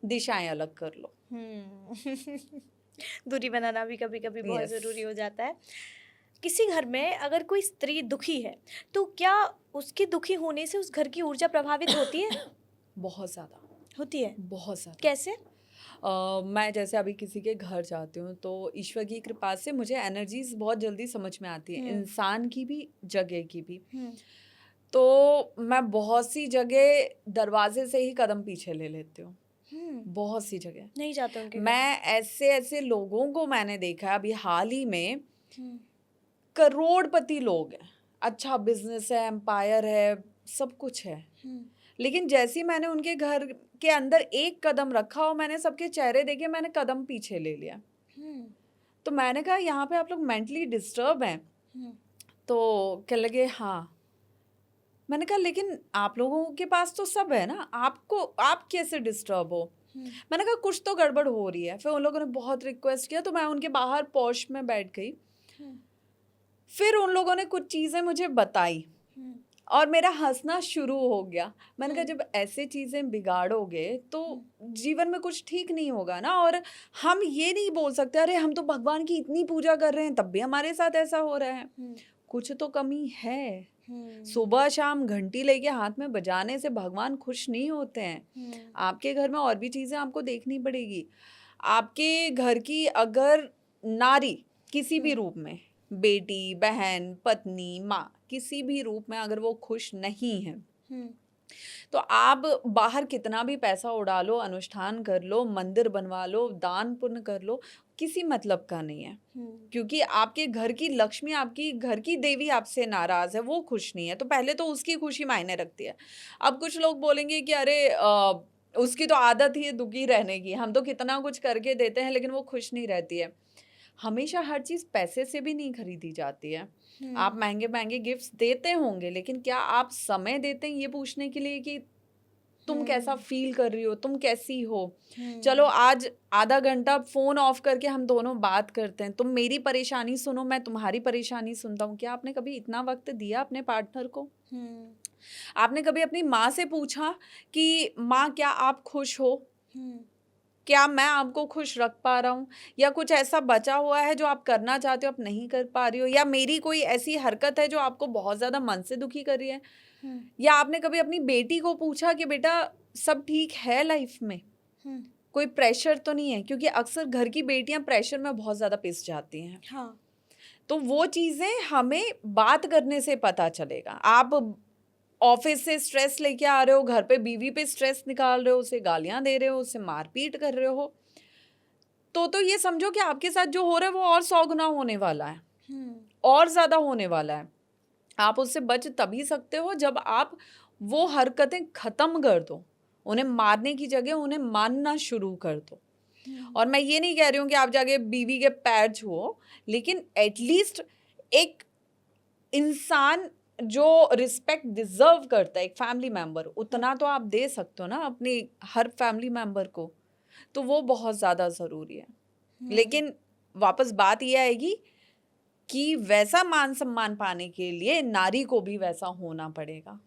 दिशाएं अलग कर लो। दूरी बनाना भी कभी कभी बहुत Yes. ज़रूरी हो जाता है। किसी घर में अगर कोई स्त्री दुखी है तो क्या उसके दुखी होने से उस घर की ऊर्जा प्रभावित होती है? बहुत ज़्यादा, होती है। बहुत ज़्यादा। कैसे? मैं जैसे अभी किसी के घर जाती हूँ तो ईश्वर की कृपा से मुझे एनर्जीज बहुत जल्दी समझ में आती है, इंसान की भी, जगह की भी। तो मैं बहुत सी जगह दरवाजे से ही कदम पीछे ले लेती हूँ, बहुत सी जगह नहीं जाते उनके घर? मैं ऐसे ऐसे लोगों को मैंने देखा है अभी हाल ही में, करोड़पति लोग हैं, अच्छा बिजनेस है, एम्पायर है, सब कुछ है, लेकिन जैसे ही मैंने उनके घर के अंदर एक कदम रखा और मैंने सबके चेहरे देखे, मैंने कदम पीछे ले लिया। तो मैंने कहा यहाँ पे आप लोग मेंटली डिस्टर्ब हैं। तो कह लगे हाँ। मैंने कहा लेकिन आप लोगों के पास तो सब है ना, आपको, आप कैसे डिस्टर्ब हो? मैंने कहा कुछ तो गड़बड़ हो रही है। फिर उन लोगों ने बहुत रिक्वेस्ट किया तो मैं उनके बाहर पॉश में बैठ गई। फिर उन लोगों ने कुछ चीज़ें मुझे बताई और मेरा हंसना शुरू हो गया। मैंने कहा जब ऐसे चीज़ें बिगाड़ोगे तो जीवन में कुछ ठीक नहीं होगा ना। और हम ये नहीं बोल सकते अरे हम तो भगवान की इतनी पूजा कर रहे हैं तब भी हमारे साथ ऐसा हो रहा है, कुछ तो कमी है। सुबह शाम घंटी लेके हाथ में बजाने से भगवान खुश नहीं होते हैं। आपके घर में और भी चीज़ें आपको देखनी पड़ेगी। आपके घर की अगर नारी किसी भी रूप में, बेटी, बहन, पत्नी, माँ, किसी भी रूप में अगर वो खुश नहीं है तो आप बाहर कितना भी पैसा उड़ा लो, अनुष्ठान कर लो, मंदिर बनवा लो, दान पुण्य कर लो, किसी मतलब का नहीं है। क्योंकि आपके घर की लक्ष्मी, आपकी घर की देवी आपसे नाराज है, वो खुश नहीं है, तो पहले तो उसकी खुशी मायने रखती है। अब कुछ लोग बोलेंगे कि अरे उसकी तो आदत ही है दुखी रहने की, हम तो कितना कुछ करके देते हैं लेकिन वो खुश नहीं रहती है। हमेशा हर चीज़ पैसे से भी नहीं खरीदी जाती है। आप महंगे महंगे गिफ्ट्स देते होंगे लेकिन क्या आप समय देते हैं ये पूछने के लिए कि तुम कैसा फील कर रही हो, तुम कैसी हो? चलो आज आधा घंटा फोन ऑफ करके हम दोनों बात करते हैं, तुम मेरी परेशानी सुनो, मैं तुम्हारी परेशानी सुनता हूँ। क्या आपने कभी इतना वक्त दिया अपने पार्टनर को? आपने कभी अपनी माँ से पूछा कि माँ क्या आप खुश हो? क्या मैं आपको खुश रख पा रहा हूँ? या कुछ ऐसा बचा हुआ है जो आप करना चाहते हो आप नहीं कर पा रही हो? या मेरी कोई ऐसी हरकत है जो आपको बहुत ज़्यादा मन से दुखी कर रही है? या आपने कभी अपनी बेटी को पूछा कि बेटा सब ठीक है लाइफ में, कोई प्रेशर तो नहीं है? क्योंकि अक्सर घर की बेटियां प्रेशर में बहुत ज़्यादा पिस जाती हैं। तो वो चीज़ें हमें बात करने से पता चलेगा। आप ऑफिस से स्ट्रेस लेके आ रहे हो, घर पे बीवी पे स्ट्रेस निकाल रहे हो, उसे गालियां दे रहे हो, उसे मारपीट कर रहे हो, तो ये समझो कि आपके साथ जो हो रहा है वो और 100 गुना होने वाला है, और ज्यादा होने वाला है। आप उससे बच तभी सकते हो जब आप वो हरकतें खत्म कर दो, उन्हें मारने की जगह उन्हें मानना शुरू कर दो। और मैं ये नहीं कह रही हूँ कि आप जाके बीवी के पैर छुओ, लेकिन एटलीस्ट एक इंसान जो रिस्पेक्ट डिजर्व करता है, एक फैमिली मेंबर, उतना तो आप दे सकते हो ना अपनी हर फैमिली मेंबर को, तो वो बहुत ज़्यादा ज़रूरी है। लेकिन वापस बात ये आएगी कि वैसा मान सम्मान पाने के लिए नारी को भी वैसा होना पड़ेगा।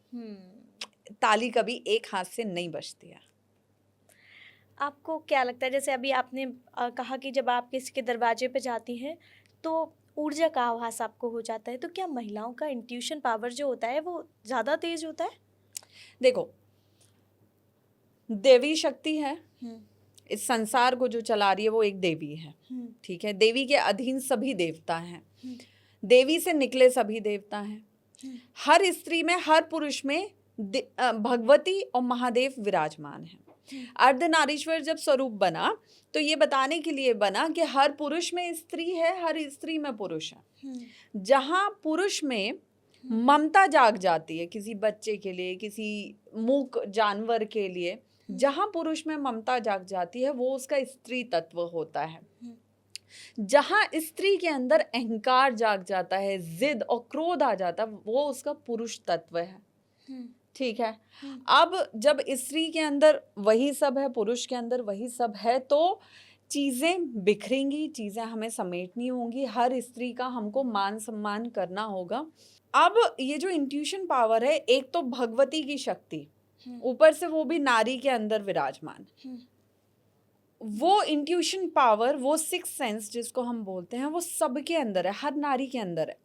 ताली कभी एक हाथ से नहीं बजती है। आपको क्या लगता है, जैसे अभी आपने कहा कि जब आप किसी के दरवाजे पे जाती हैं तो ऊर्जा का आभास आपको हो जाता है, तो क्या महिलाओं का इंट्यूशन पावर जो होता है वो ज़्यादा तेज होता है? देखो, देवी शक्ति है, इस संसार को जो चला रही है वो एक देवी है, ठीक है। देवी के अधीन सभी देवता हैं, देवी से निकले सभी देवता हैं। हर स्त्री में, हर पुरुष में भगवती और महादेव विराजमान हैं। अर्धनारीश्वर जब स्वरूप बना तो ये बताने के लिए बना कि हर पुरुष में स्त्री है, हर स्त्री में पुरुष है। जहाँ पुरुष में ममता जाग जाती है किसी बच्चे के लिए, किसी मूक जानवर के लिए, जहाँ पुरुष में ममता जाग जाती है वो उसका स्त्री तत्व होता है। जहाँ स्त्री के अंदर अहंकार जाग जाता है, जिद और क्रोध आ जाता है, वो उसका पुरुष तत्व है, ठीक है। अब जब स्त्री के अंदर वही सब है, पुरुष के अंदर वही सब है, तो चीज़ें बिखरेंगी, चीज़ें हमें समेटनी होंगी, हर स्त्री का हमको मान सम्मान करना होगा। अब ये जो इंट्यूशन पावर है, एक तो भगवती की शक्ति, ऊपर से वो भी नारी के अंदर विराजमान, वो इंट्यूशन पावर, वो सिक्स सेंस जिसको हम बोलते हैं, वो सबके अंदर है, हर नारी के अंदर है।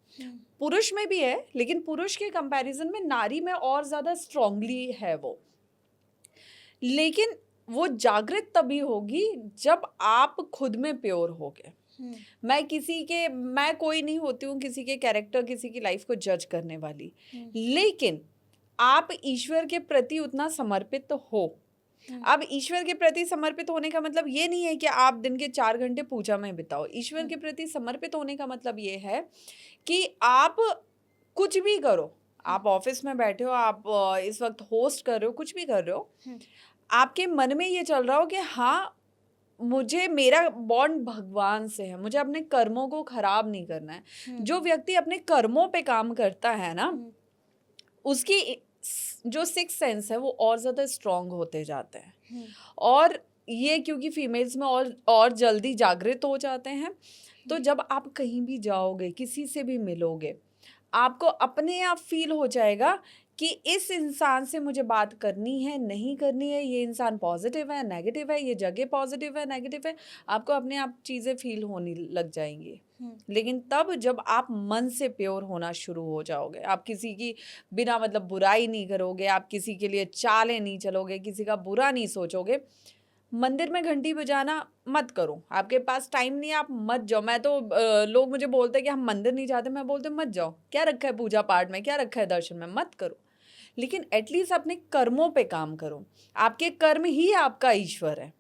पुरुष में भी है, लेकिन पुरुष के कंपैरिजन में नारी में और ज्यादा स्ट्रांगली है वो। लेकिन वो जागृत तभी होगी जब आप खुद में प्योर होगे। मैं कोई नहीं होती हूँ किसी के कैरेक्टर, किसी की लाइफ को जज करने वाली, लेकिन आप ईश्वर के प्रति उतना समर्पित हो। अब ईश्वर के प्रति समर्पित होने का मतलब ये नहीं है कि आप दिन के 4 घंटे पूजा में बिताओ। ईश्वर के प्रति समर्पित होने का मतलब ये है कि आप कुछ भी करो, आप ऑफिस में बैठे हो, आप इस वक्त होस्ट कर रहे हो, कुछ भी कर रहे हो, आपके मन में ये चल रहा हो कि हाँ, मुझे, मेरा बॉन्ड भगवान से है, मुझे अपने कर्मों को खराब नहीं करना है। जो व्यक्ति अपने कर्मों पे काम करता है ना, उसकी जो सिक्स सेंस है वो और ज़्यादा स्ट्रॉन्ग होते जाते हैं। और ये क्योंकि फीमेल्स में और जल्दी जागृत हो जाते हैं, तो जब आप कहीं भी जाओगे, किसी से भी मिलोगे, आपको अपने आप फील हो जाएगा कि इस इंसान से मुझे बात करनी है, नहीं करनी है, ये इंसान पॉजिटिव है, नेगेटिव है, ये जगह पॉजिटिव है, नेगेटिव है, आपको अपने आप चीज़ें फील होने लग जाएंगी। लेकिन तब जब आप मन से प्योर होना शुरू हो जाओगे, आप किसी की बिना मतलब बुराई नहीं करोगे, आप किसी के लिए चालें नहीं चलोगे, किसी का बुरा नहीं सोचोगे। मंदिर में घंटी बजाना मत करो, आपके पास टाइम नहीं है, आप मत जाओ। मैं तो लोग मुझे बोलते हैं कि हम मंदिर नहीं जाते, मैं बोलते मत जाओ, क्या रखा है पूजा पाठ में, क्या रखा है दर्शन में, मत करो। लेकिन एटलीस्ट अपने कर्मों पे काम करो, आपके कर्म ही आपका ईश्वर है।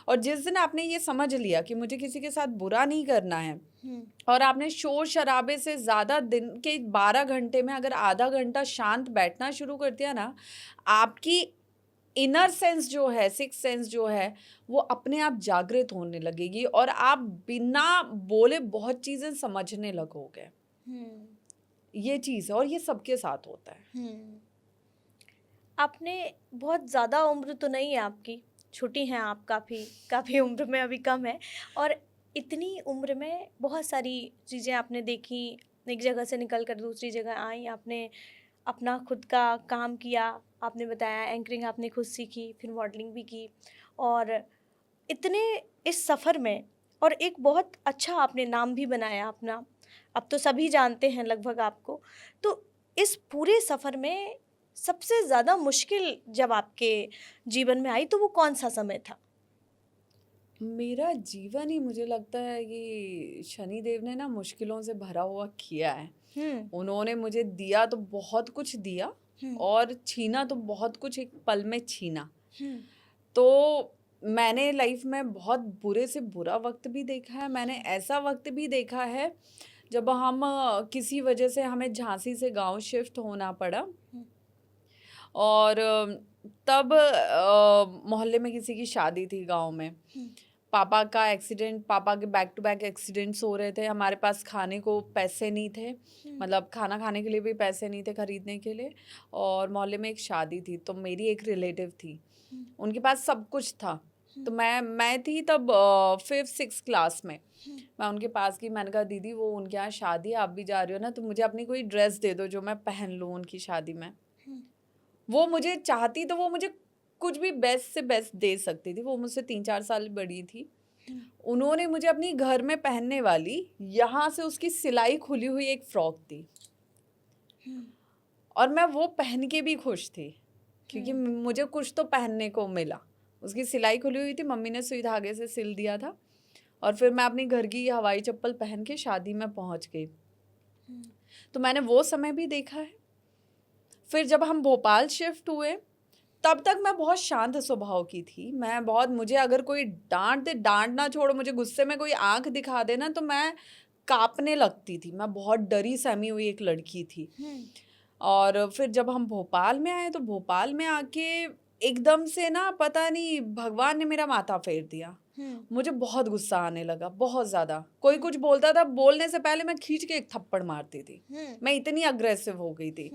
और जिस दिन आपने ये समझ लिया कि मुझे किसी के साथ बुरा नहीं करना है, और आपने शोर शराबे से ज़्यादा, दिन के 12 घंटे में अगर आधा घंटा शांत बैठना शुरू कर दिया ना, आपकी इनर सेंस जो है, सिक्स सेंस जो है, वो अपने आप जागृत होने लगेगी और आप बिना बोले बहुत चीज़ें समझने लगोगे। ये चीज़ है, और ये सबके साथ होता है। आपने बहुत ज़्यादा उम्र तो नहीं है आपकी, छोटी हैं आप, काफ़ी उम्र में अभी कम है, और इतनी उम्र में बहुत सारी चीज़ें आपने देखी, एक जगह से निकल कर दूसरी जगह आई, आपने अपना खुद का काम किया, आपने बताया एंकरिंग आपने खुद सीखी, फिर मॉडलिंग भी की, और इतने इस सफ़र में, और एक बहुत अच्छा आपने नाम भी बनाया अपना, अब तो सभी जानते हैं लगभग आपको। तो इस पूरे सफ़र में सबसे ज़्यादा मुश्किल जब आपके जीवन में आई तो वो कौन सा समय था? मेरा जीवन ही, मुझे लगता है कि शनिदेव ने ना मुश्किलों से भरा हुआ किया है। उन्होंने मुझे दिया तो बहुत कुछ दिया, और छीना तो बहुत कुछ एक पल में छीना। तो मैंने लाइफ में बहुत बुरे से बुरा वक्त भी देखा है, मैंने ऐसा वक्त भी देखा है जब हम किसी वजह से हमें झांसी से गांव शिफ्ट होना पड़ा, और तब मोहल्ले में किसी की शादी थी गांव में। पापा का एक्सीडेंट, पापा के बैक टू बैक एक्सीडेंट्स हो रहे थे, हमारे पास खाने को पैसे नहीं थे, मतलब खाना खाने के लिए भी पैसे नहीं थे खरीदने के लिए, और मोहल्ले में एक शादी थी। तो मेरी एक रिलेटिव थी, उनके पास सब कुछ था। तो मैं थी तब 5th 6th क्लास में। मैं उनके पास गई, मैंने कहा दीदी वो उनके यहाँ शादी है, आप भी जा रही हो ना, तो मुझे अपनी कोई ड्रेस दे दो जो मैं पहन लूँ उनकी शादी में। वो मुझे चाहती तो वो मुझे कुछ भी बेस्ट से बेस्ट दे सकती थी, वो मुझसे 3-4 साल बड़ी थी। उन्होंने मुझे अपनी घर में पहनने वाली, यहाँ से उसकी सिलाई खुली हुई एक फ्रॉक दी, और मैं वो पहन के भी खुश थी क्योंकि मुझे कुछ तो पहनने को मिला। उसकी सिलाई खुली हुई थी, मम्मी ने सुई धागे से सिल दिया था, और फिर मैं अपनी घर की हवाई चप्पल पहन के शादी में पहुंच गई। तो मैंने वो समय भी देखा है। फिर जब हम भोपाल शिफ्ट हुए, तब तक मैं बहुत शांत स्वभाव की थी। मैं बहुत, मुझे अगर कोई डांट दे, डांट ना छोड़ो, मुझे गुस्से में कोई आंख दिखा देना तो मैं कांपने लगती थी। मैं बहुत डरी सहमी हुई एक लड़की थी। और फिर जब हम भोपाल में आए, तो भोपाल में आके एकदम से ना, पता नहीं भगवान ने मेरा माथा फेर दिया। मुझे बहुत गुस्सा आने लगा, बहुत ज़्यादा। कोई कुछ बोलता था, बोलने से पहले मैं खींच के एक थप्पड़ मारती थी। मैं इतनी अग्रेसिव हो गई थी।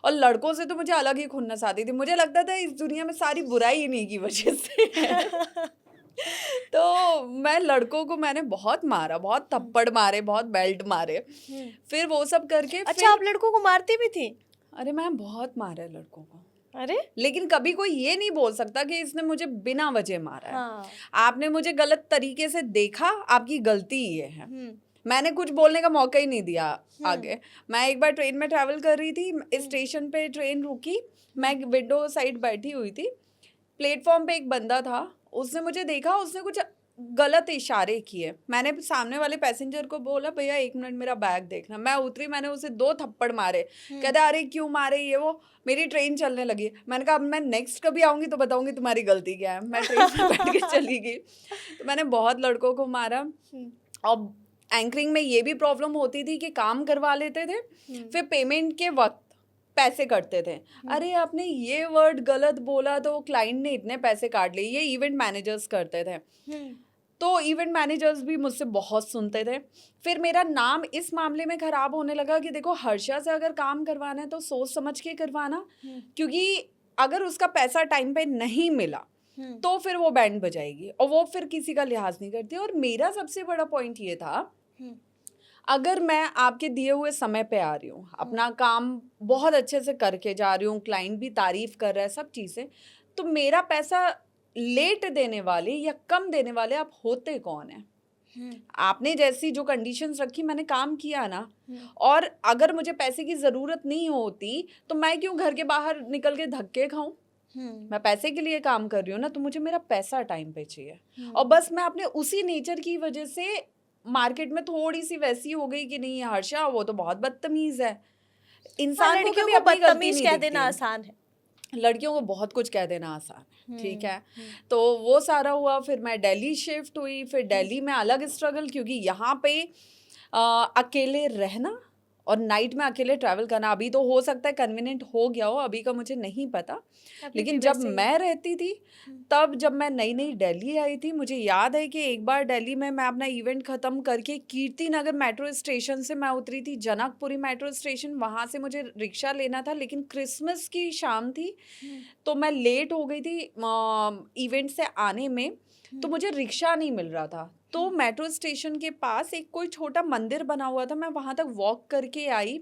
और लड़कों से तो मुझे अलग ही खुन्नस आती थी। मुझे लगता था इस दुनिया में सारी बुराई इन्हीं की वजह से है। तो मैं लड़कों को मैंने बहुत मारा, बहुत थप्पड़ मारे, बहुत बेल्ट मारे। फिर वो सब करके अच्छा, आप लड़कों को मारती भी थी? अरे मैं बहुत मारा है लड़कों को। अरे, लेकिन कभी कोई ये नहीं बोल सकता कि इसने मुझे बिना वजह मारा है। हाँ। आपने मुझे गलत तरीके से देखा, आपकी गलती ये है। मैंने कुछ बोलने का मौका ही नहीं दिया आगे। मैं एक बार ट्रेन में ट्रैवल कर रही थी, स्टेशन पे ट्रेन रुकी, मैं विंडो साइड बैठी हुई थी, प्लेटफॉर्म पे एक बंदा था, उसने मुझे देखा, उसने कुछ गलत इशारे किए। मैंने सामने वाले पैसेंजर को बोला भैया 1 मिनट मेरा बैग देखना। मैं उतरी, मैंने उसे 2 थप्पड़ मारे। कहते अरे क्यों मारे, ये वो, मेरी ट्रेन चलने लगी। मैंने कहा अब मैं नेक्स्ट कभी आऊंगी तो बताऊंगी तुम्हारी गलती क्या है। मैं ट्रेन में बैठ के चली गई। तो मैंने बहुत लड़कों को मारा। और एंकरिंग में ये भी प्रॉब्लम होती थी कि काम करवा लेते थे, फिर पेमेंट के वक्त पैसे कटते थे। अरे आपने ये वर्ड गलत बोला तो क्लाइंट ने इतने पैसे काट लिए। ये इवेंट मैनेजर्स करते थे। तो इवेंट मैनेजर्स भी मुझसे बहुत सुनते थे। फिर मेरा नाम इस मामले में खराब होने लगा कि देखो हर्षा से अगर काम करवाना है तो सोच समझ के करवाना, क्योंकि अगर उसका पैसा टाइम पे नहीं मिला तो फिर वो बैंड बजाएगी, और वो फिर किसी का लिहाज नहीं करती। और मेरा सबसे बड़ा पॉइंट ये था, अगर मैं आपके दिए हुए समय पे आ रही हूँ, अपना काम बहुत अच्छे से करके जा रही हूँ, क्लाइंट भी तारीफ कर रहा है, सब चीज़ें, तो मेरा पैसा लेट देने वाले या कम देने वाले आप होते कौन है? आपने जैसी जो कंडीशंस रखी, मैंने काम किया ना। और अगर मुझे पैसे की ज़रूरत नहीं होती तो मैं क्यों घर के बाहर निकल के धक्के खाऊं? मैं पैसे के लिए काम कर रही हूँ ना, तो मुझे मेरा पैसा टाइम पे चाहिए। और बस मैं अपने उसी नेचर की वजह से मार्केट में थोड़ी सी वैसी हो गई कि नहीं हर्षा वो तो बहुत बदतमीज है। इंसान को लड़कियों कभी को अपनी गलती बदतमीज नहीं कह दिखती देना है। आसान है। लड़कियों को बहुत कुछ कह देना आसान है, ठीक है। तो वो सारा हुआ, फिर मैं दिल्ली शिफ्ट हुई। फिर दिल्ली में अलग स्ट्रगल, क्योंकि यहाँ पे अकेले रहना और नाइट में अकेले ट्रैवल करना, अभी तो हो सकता है कन्वीनियंट हो गया हो, अभी का मुझे नहीं पता, लेकिन जब मैं रहती थी तब, जब मैं नई नई दिल्ली आई थी, मुझे याद है कि एक बार दिल्ली में मैं अपना इवेंट ख़त्म करके कीर्ति नगर मेट्रो स्टेशन से मैं उतरी थी जनकपुरी मेट्रो स्टेशन। वहाँ से मुझे रिक्शा लेना था, लेकिन क्रिसमस की शाम थी तो मैं लेट हो गई थी इवेंट से आने में, तो मुझे रिक्शा नहीं मिल रहा था। तो मेट्रो स्टेशन के पास एक कोई छोटा मंदिर बना हुआ था, मैं वहाँ तक वॉक करके आई।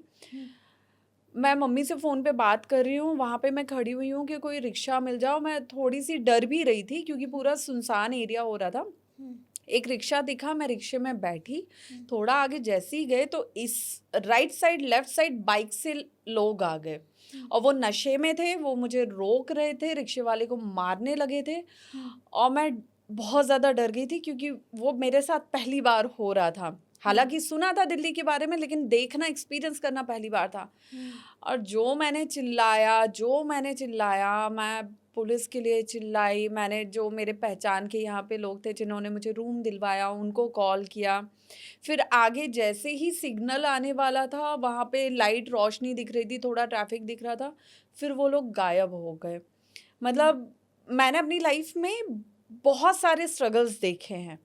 मैं मम्मी से फ़ोन पे बात कर रही हूँ, वहाँ पे मैं खड़ी हुई हूँ कि कोई रिक्शा मिल जाओ। मैं थोड़ी सी डर भी रही थी क्योंकि पूरा सुनसान एरिया हो रहा था। एक रिक्शा दिखा, मैं रिक्शे में बैठी। थोड़ा आगे जैसे ही गए तो इस right side left side bike से लोग आ गए और वो नशे में थे, वो मुझे रोक रहे थे, रिक्शे वाले को मारने लगे थे। और मैं बहुत ज़्यादा डर गई थी क्योंकि वो मेरे साथ पहली बार हो रहा था। हालांकि सुना था दिल्ली के बारे में, लेकिन देखना, एक्सपीरियंस करना पहली बार था। और जो मैंने चिल्लाया, मैं पुलिस के लिए चिल्लाई, मैंने जो मेरे पहचान के यहाँ पे लोग थे जिन्होंने मुझे रूम दिलवाया उनको कॉल किया। फिर आगे जैसे ही सिग्नल आने वाला था, वहाँ पे लाइट रोशनी दिख रही थी, थोड़ा ट्रैफिक दिख रहा था, फिर वो लोग गायब हो गए। मतलब मैंने अपनी लाइफ में बहुत सारे स्ट्रगल्स देखे हैं,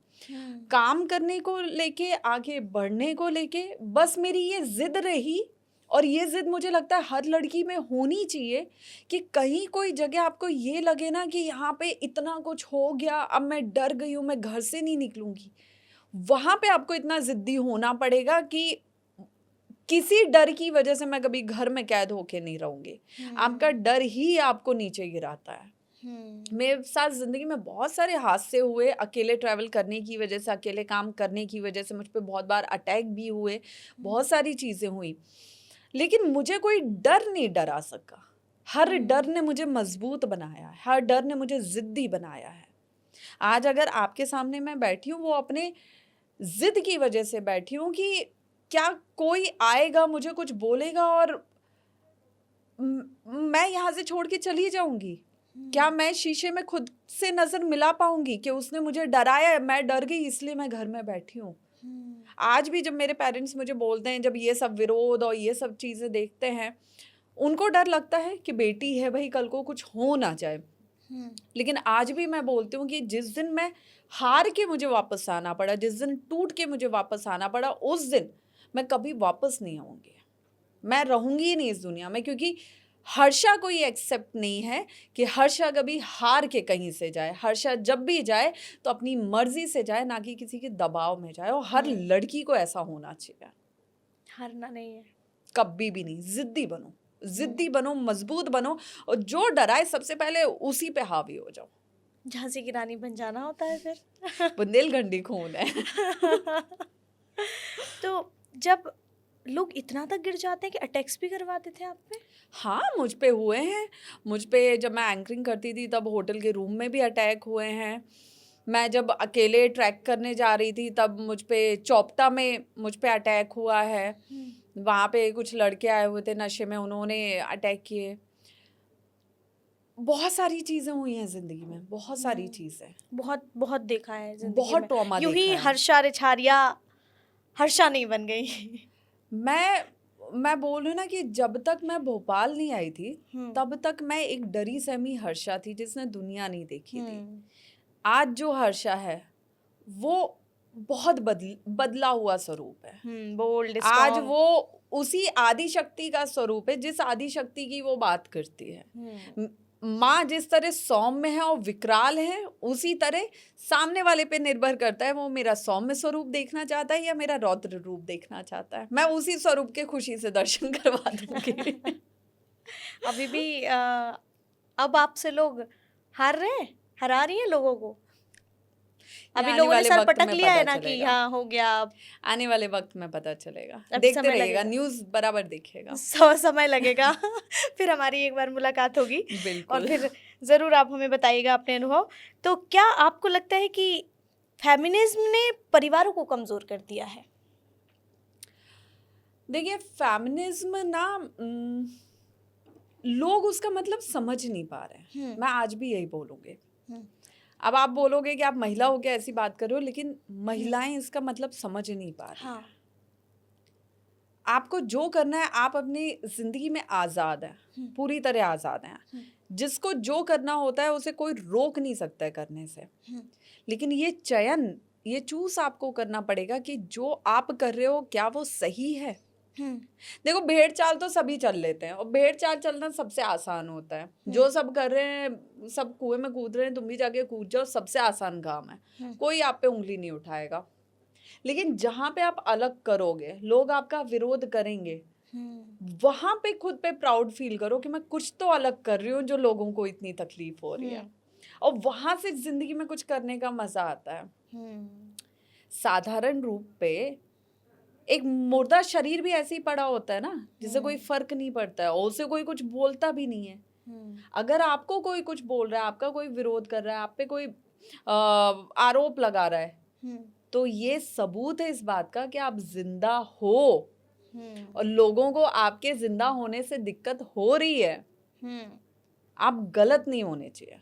काम करने को लेके, आगे बढ़ने को लेके। बस मेरी ये जिद रही, और ये जिद मुझे लगता है हर लड़की में होनी चाहिए कि कहीं कोई जगह आपको ये लगे ना कि यहाँ पे इतना कुछ हो गया, अब मैं डर गई हूँ, मैं घर से नहीं निकलूंगी, वहाँ पे आपको इतना जिद्दी होना पड़ेगा कि किसी डर की वजह से मैं कभी घर में कैद होके नहीं रहूंगी। आपका डर ही आपको नीचे गिराता है। मेरे साथ जिंदगी में बहुत सारे हादसे हुए, अकेले ट्रैवल करने की वजह से, अकेले काम करने की वजह से मुझ पे बहुत बार अटैक भी हुए, बहुत सारी चीज़ें हुई, लेकिन मुझे कोई डर नहीं डरा सका। हर डर ने मुझे मजबूत बनाया है, हर डर ने मुझे जिद्दी बनाया है। आज अगर आपके सामने मैं बैठी हूँ, वो अपने जिद की वजह से बैठी हूँ कि क्या कोई आएगा, मुझे कुछ बोलेगा और मैं यहाँ से छोड़ के चली जाऊंगी? क्या मैं शीशे में खुद से नजर मिला पाऊंगी कि उसने मुझे डराया, मैं डर गई इसलिए मैं घर में बैठी हूँ? आज भी जब मेरे पेरेंट्स मुझे बोलते हैं, जब ये सब विरोध और ये सब चीजें देखते हैं, उनको डर लगता है कि बेटी है भाई, कल को कुछ हो ना जाए। लेकिन आज भी मैं बोलती हूँ कि जिस दिन मैं हार के मुझे वापस आना पड़ा, जिस दिन टूट के मुझे वापस आना पड़ा, उस दिन मैं कभी वापस नहीं आऊंगी, मैं रहूंगी ही नहीं इस दुनिया में। क्योंकि हर्षा को ये एक्सेप्ट नहीं है कि हर्षा कभी हार के कहीं से जाए। हर्षा जब भी जाए तो अपनी मर्जी से जाए, ना कि किसी के दबाव में जाए। और हर लड़की को ऐसा होना चाहिए, हारना नहीं है कभी भी नहीं। जिद्दी बनो, मजबूत बनो, और जो डराए सबसे पहले उसी पे हावी हो जाओ। झांसी की रानी बन जाना होता है फिर। बुंदेलखंडी खून है। तो जब लोग इतना तक गिर जाते हैं कि अटैक्स भी करवाते थे आप पे? हाँ, मुझ पे हुए हैं। मुझ पे जब मैं एंकरिंग करती थी तब होटल के रूम में भी अटैक हुए हैं। मैं जब अकेले ट्रैक करने जा रही थी तब मुझ पे चौपटा में मुझ पे अटैक हुआ है। वहाँ पे कुछ लड़के आए हुए थे नशे में, उन्होंने अटैक किए। बहुत सारी चीज़ें हुई हैं ज़िंदगी में, बहुत सारी चीज़ें। बहुत बहुत देखा है जिंदगी बहुत में। ट्रॉमा यूं ही देखा है। हर्षा रिछारिया हर्षा नहीं बन गई। मैं बोल रही हूँ ना कि जब तक मैं भोपाल नहीं आई थी तब तक मैं एक डरी सहमी हर्षा थी जिसने दुनिया नहीं देखी थी। आज जो हर्षा है वो बहुत बदला हुआ स्वरूप है। बोल्ड, आज वो उसी आदि शक्ति का स्वरूप है जिस आदि शक्ति की वो बात करती है। माँ जिस तरह सौम्य है और विकराल है, उसी तरह सामने वाले पे निर्भर करता है वो मेरा सौम्य स्वरूप देखना चाहता है या मेरा रौद्र रूप देखना चाहता है। मैं उसी स्वरूप के खुशी से दर्शन करवा दूंगी। अभी भी अब आपसे लोग हरा रही हैं लोगों को। अभी आने लोगों ने वाले सर वक्त पटक में लिया है पता ना कि चलेगा। हाँ हो गया। अब आने वाले वक्त में पता चलेगा, अब देखते समय रहिएगा, लगेगा। न्यूज़ बराबर देखिएगा। समय लगेगा। फिर हमारी एक बार मुलाकात होगी और बिल्कुल। फिर ज़रूर आप हमें बताइएगा अपने अनुभव। तो क्या आपको लगता है कि फेमिनिज्म ने परिवारों को कमज़ोर कर दिया है? देखिए, फेमिनिज्म ना लोग उसका मतलब समझ नहीं पा रहे हैं। मैं आज भी यही बोलूँगी। अब आप बोलोगे कि आप महिला हो के ऐसी बात कर रहे हो, लेकिन महिलाएं इसका मतलब समझ नहीं पा रही। हाँ। आपको जो करना है, आप अपनी जिंदगी में आज़ाद हैं, पूरी तरह आज़ाद हैं। जिसको जो करना होता है उसे कोई रोक नहीं सकता है करने से। लेकिन ये चयन, ये चूज आपको करना पड़ेगा कि जो आप कर रहे हो क्या वो सही है। देखो, भेड़ चाल तो सभी चल लेते हैं और भेड़ चाल चलना सबसे आसान होता है। जो सब कर रहे हैं, सब कुएं में कूद रहे हैं, तुम भी जाके कूद जाओ, सबसे आसान काम है। कोई आप पे उंगली नहीं उठाएगा। लेकिन जहां पे आप अलग करोगे, लोग आपका विरोध करेंगे, वहां पे खुद पे प्राउड फील करो कि मैं कुछ तो अलग कर रही हूँ जो लोगों को इतनी तकलीफ हो रही है। और वहां से जिंदगी में कुछ करने का मजा आता है। साधारण रूप पे एक मुर्दा शरीर भी ऐसे ही पड़ा होता है ना, जिसे कोई फर्क नहीं पड़ता है और उसे कोई कुछ बोलता भी नहीं है। अगर आपको कोई कुछ बोल रहा है, आपका कोई विरोध कर रहा है, आप पे कोई आरोप लगा रहा है, तो ये सबूत है इस बात का कि आप जिंदा हो और लोगों को आपके जिंदा होने से दिक्कत हो रही है। आप गलत नहीं होने चाहिए।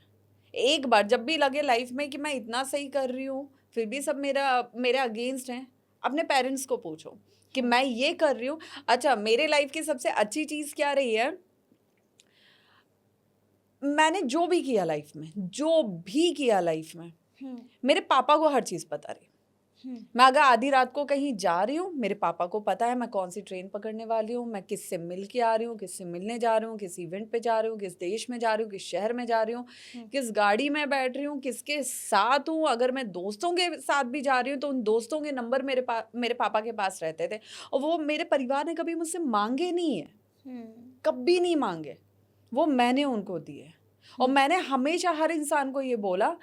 एक बार जब भी लगे लाइफ में कि मैं इतना सही कर रही हूँ फिर भी सब मेरे अगेंस्ट हैं, अपने पेरेंट्स को पूछो कि मैं ये कर रही हूँ। अच्छा, मेरे लाइफ की सबसे अच्छी चीज़ क्या रही है, मैंने जो भी किया लाइफ में मेरे पापा को हर चीज़ पता रही। मैं अगर आधी रात को कहीं जा रही हूँ, मेरे पापा को पता है मैं कौन सी ट्रेन पकड़ने वाली हूँ, मैं किससे मिल के आ रही हूँ, किससे मिलने जा रही हूँ, किस इवेंट पे जा रही हूँ, किस देश में जा रही हूँ, किस शहर में जा रही हूँ, किस गाड़ी में बैठ रही हूँ, किसके साथ हूँ। अगर मैं दोस्तों के साथ भी जा रही हूँ तो उन दोस्तों के नंबर मेरे पापा के पास रहते थे और वो मेरे परिवार ने कभी मुझसे मांगे नहीं है, कभी नहीं मांगे, वो मैंने उनको दिए। और मैंने हमेशा हर इंसान को ये बोला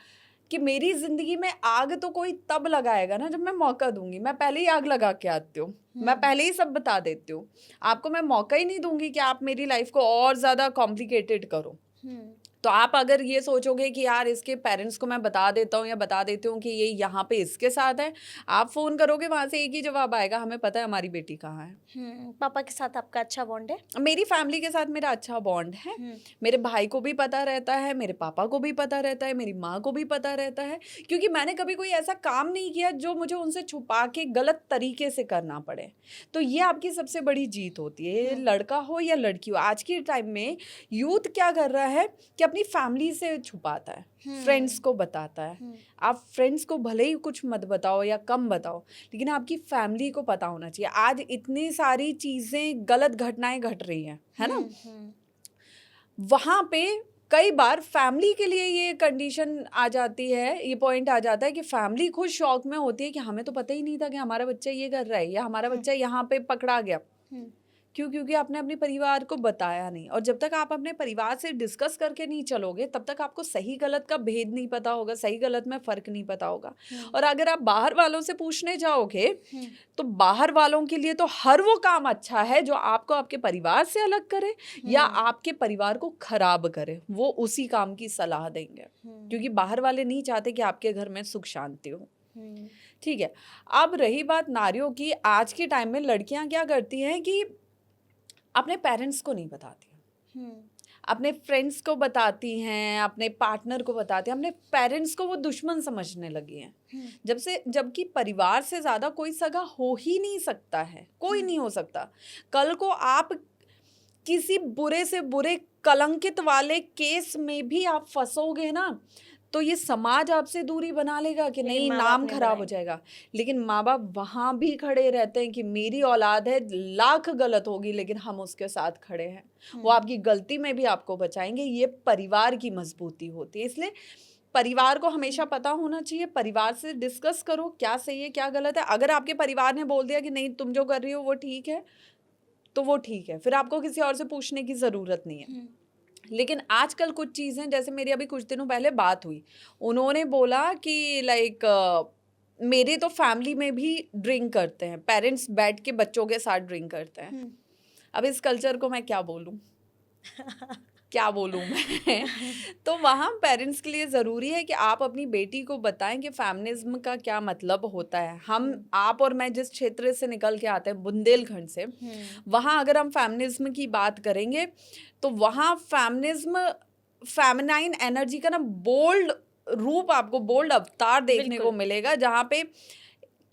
कि मेरी जिंदगी में आग तो कोई तब लगाएगा ना जब मैं मौका दूंगी। मैं पहले ही आग लगा के आती हूँ, मैं पहले ही सब बता देती हूँ। आपको मैं मौका ही नहीं दूंगी कि आप मेरी लाइफ को और ज़्यादा कॉम्प्लिकेटेड करो। तो आप अगर ये सोचोगे कि यार इसके पेरेंट्स को मैं बता देता हूँ या बता देती हूँ कि ये यहाँ पे इसके साथ है, आप फ़ोन करोगे वहाँ से एक ही जवाब आएगा, हमें पता है हमारी बेटी कहाँ है। पापा के साथ आपका अच्छा बॉन्ड है? मेरी फैमिली के साथ मेरा अच्छा बॉन्ड है। मेरे भाई को भी पता रहता है, मेरे पापा को भी पता रहता है, मेरी माँ को भी पता रहता है, क्योंकि मैंने कभी कोई ऐसा काम नहीं किया जो मुझे उनसे छुपा के गलत तरीके से करना पड़े। तो ये आपकी सबसे बड़ी जीत होती है, लड़का हो या लड़की हो। आज के टाइम में यूथ क्या कर रहा है कि अपनी फैमिली से छुपाता है, फ्रेंड्स को बताता है। आप फ्रेंड्स को भले ही कुछ मत बताओ या कम बताओ, लेकिन आपकी फैमिली को पता होना चाहिए। आज इतनी सारी चीज़ें, गलत घटनाएं घट रही हैं, है ना, वहाँ पे कई बार फैमिली के लिए ये कंडीशन आ जाती है, ये पॉइंट आ जाता है कि फैमिली खुद शॉक में होती है कि हमें तो पता ही नहीं था कि हमारा बच्चा ये कर रहा है या हमारा बच्चा यहाँ पे पकड़ा गया। क्यों? क्योंकि आपने अपने परिवार को बताया नहीं। और जब तक आप अपने परिवार से डिस्कस करके नहीं चलोगे तब तक आपको सही गलत का भेद नहीं पता होगा, सही गलत में फ़र्क नहीं पता होगा। और अगर आप बाहर वालों से पूछने जाओगे तो बाहर वालों के लिए तो हर वो काम अच्छा है जो आपको आपके परिवार से अलग करे या आपके परिवार को खराब करे, वो उसी काम की सलाह देंगे, क्योंकि बाहर वाले नहीं चाहते कि आपके घर में सुख शांति हो। ठीक है, अब रही बात नारियों की, आज के टाइम में लड़कियां क्या करती हैं कि अपने पेरेंट्स को नहीं बताती, अपने फ्रेंड्स को बताती हैं, अपने पार्टनर को बताती हैं, अपने पेरेंट्स को वो दुश्मन समझने लगी हैं। जबकि परिवार से ज़्यादा कोई सगा हो ही नहीं सकता है, कोई नहीं हो सकता। कल को आप किसी बुरे से बुरे कलंकित वाले केस में भी आप फंसोगे ना तो ये समाज आपसे दूरी बना लेगा कि नहीं, नाम खराब हो जाएगा। लेकिन माँ बाप वहाँ भी खड़े रहते हैं कि मेरी औलाद है, लाख गलत होगी लेकिन हम उसके साथ खड़े हैं, वो आपकी गलती में भी आपको बचाएंगे। ये परिवार की मजबूती होती है। इसलिए परिवार को हमेशा पता होना चाहिए, परिवार से डिस्कस करो क्या सही है क्या गलत है। अगर आपके परिवार ने बोल दिया कि नहीं तुम जो कर रही हो वो ठीक है तो वो ठीक है, फिर आपको किसी और से पूछने की ज़रूरत नहीं है। लेकिन आजकल कुछ चीज़ें, जैसे मेरी अभी कुछ दिनों पहले बात हुई, उन्होंने बोला कि लाइक मेरे तो फैमिली में भी ड्रिंक करते हैं, पेरेंट्स बैठ के बच्चों के साथ ड्रिंक करते हैं। अब इस कल्चर को मैं क्या बोलूँ क्या बोलूँ मैं तो वहाँ पेरेंट्स के लिए ज़रूरी है कि आप अपनी बेटी को बताएं कि फेमिनिज्म का क्या मतलब होता है। आप और मैं जिस क्षेत्र से निकल के आते हैं, बुंदेलखंड से, वहाँ अगर हम फेमिनिज्म की बात करेंगे तो वहाँ फेमिनाइन एनर्जी का ना बोल्ड रूप, आपको बोल्ड अवतार देखने को मिलेगा, जहाँ पे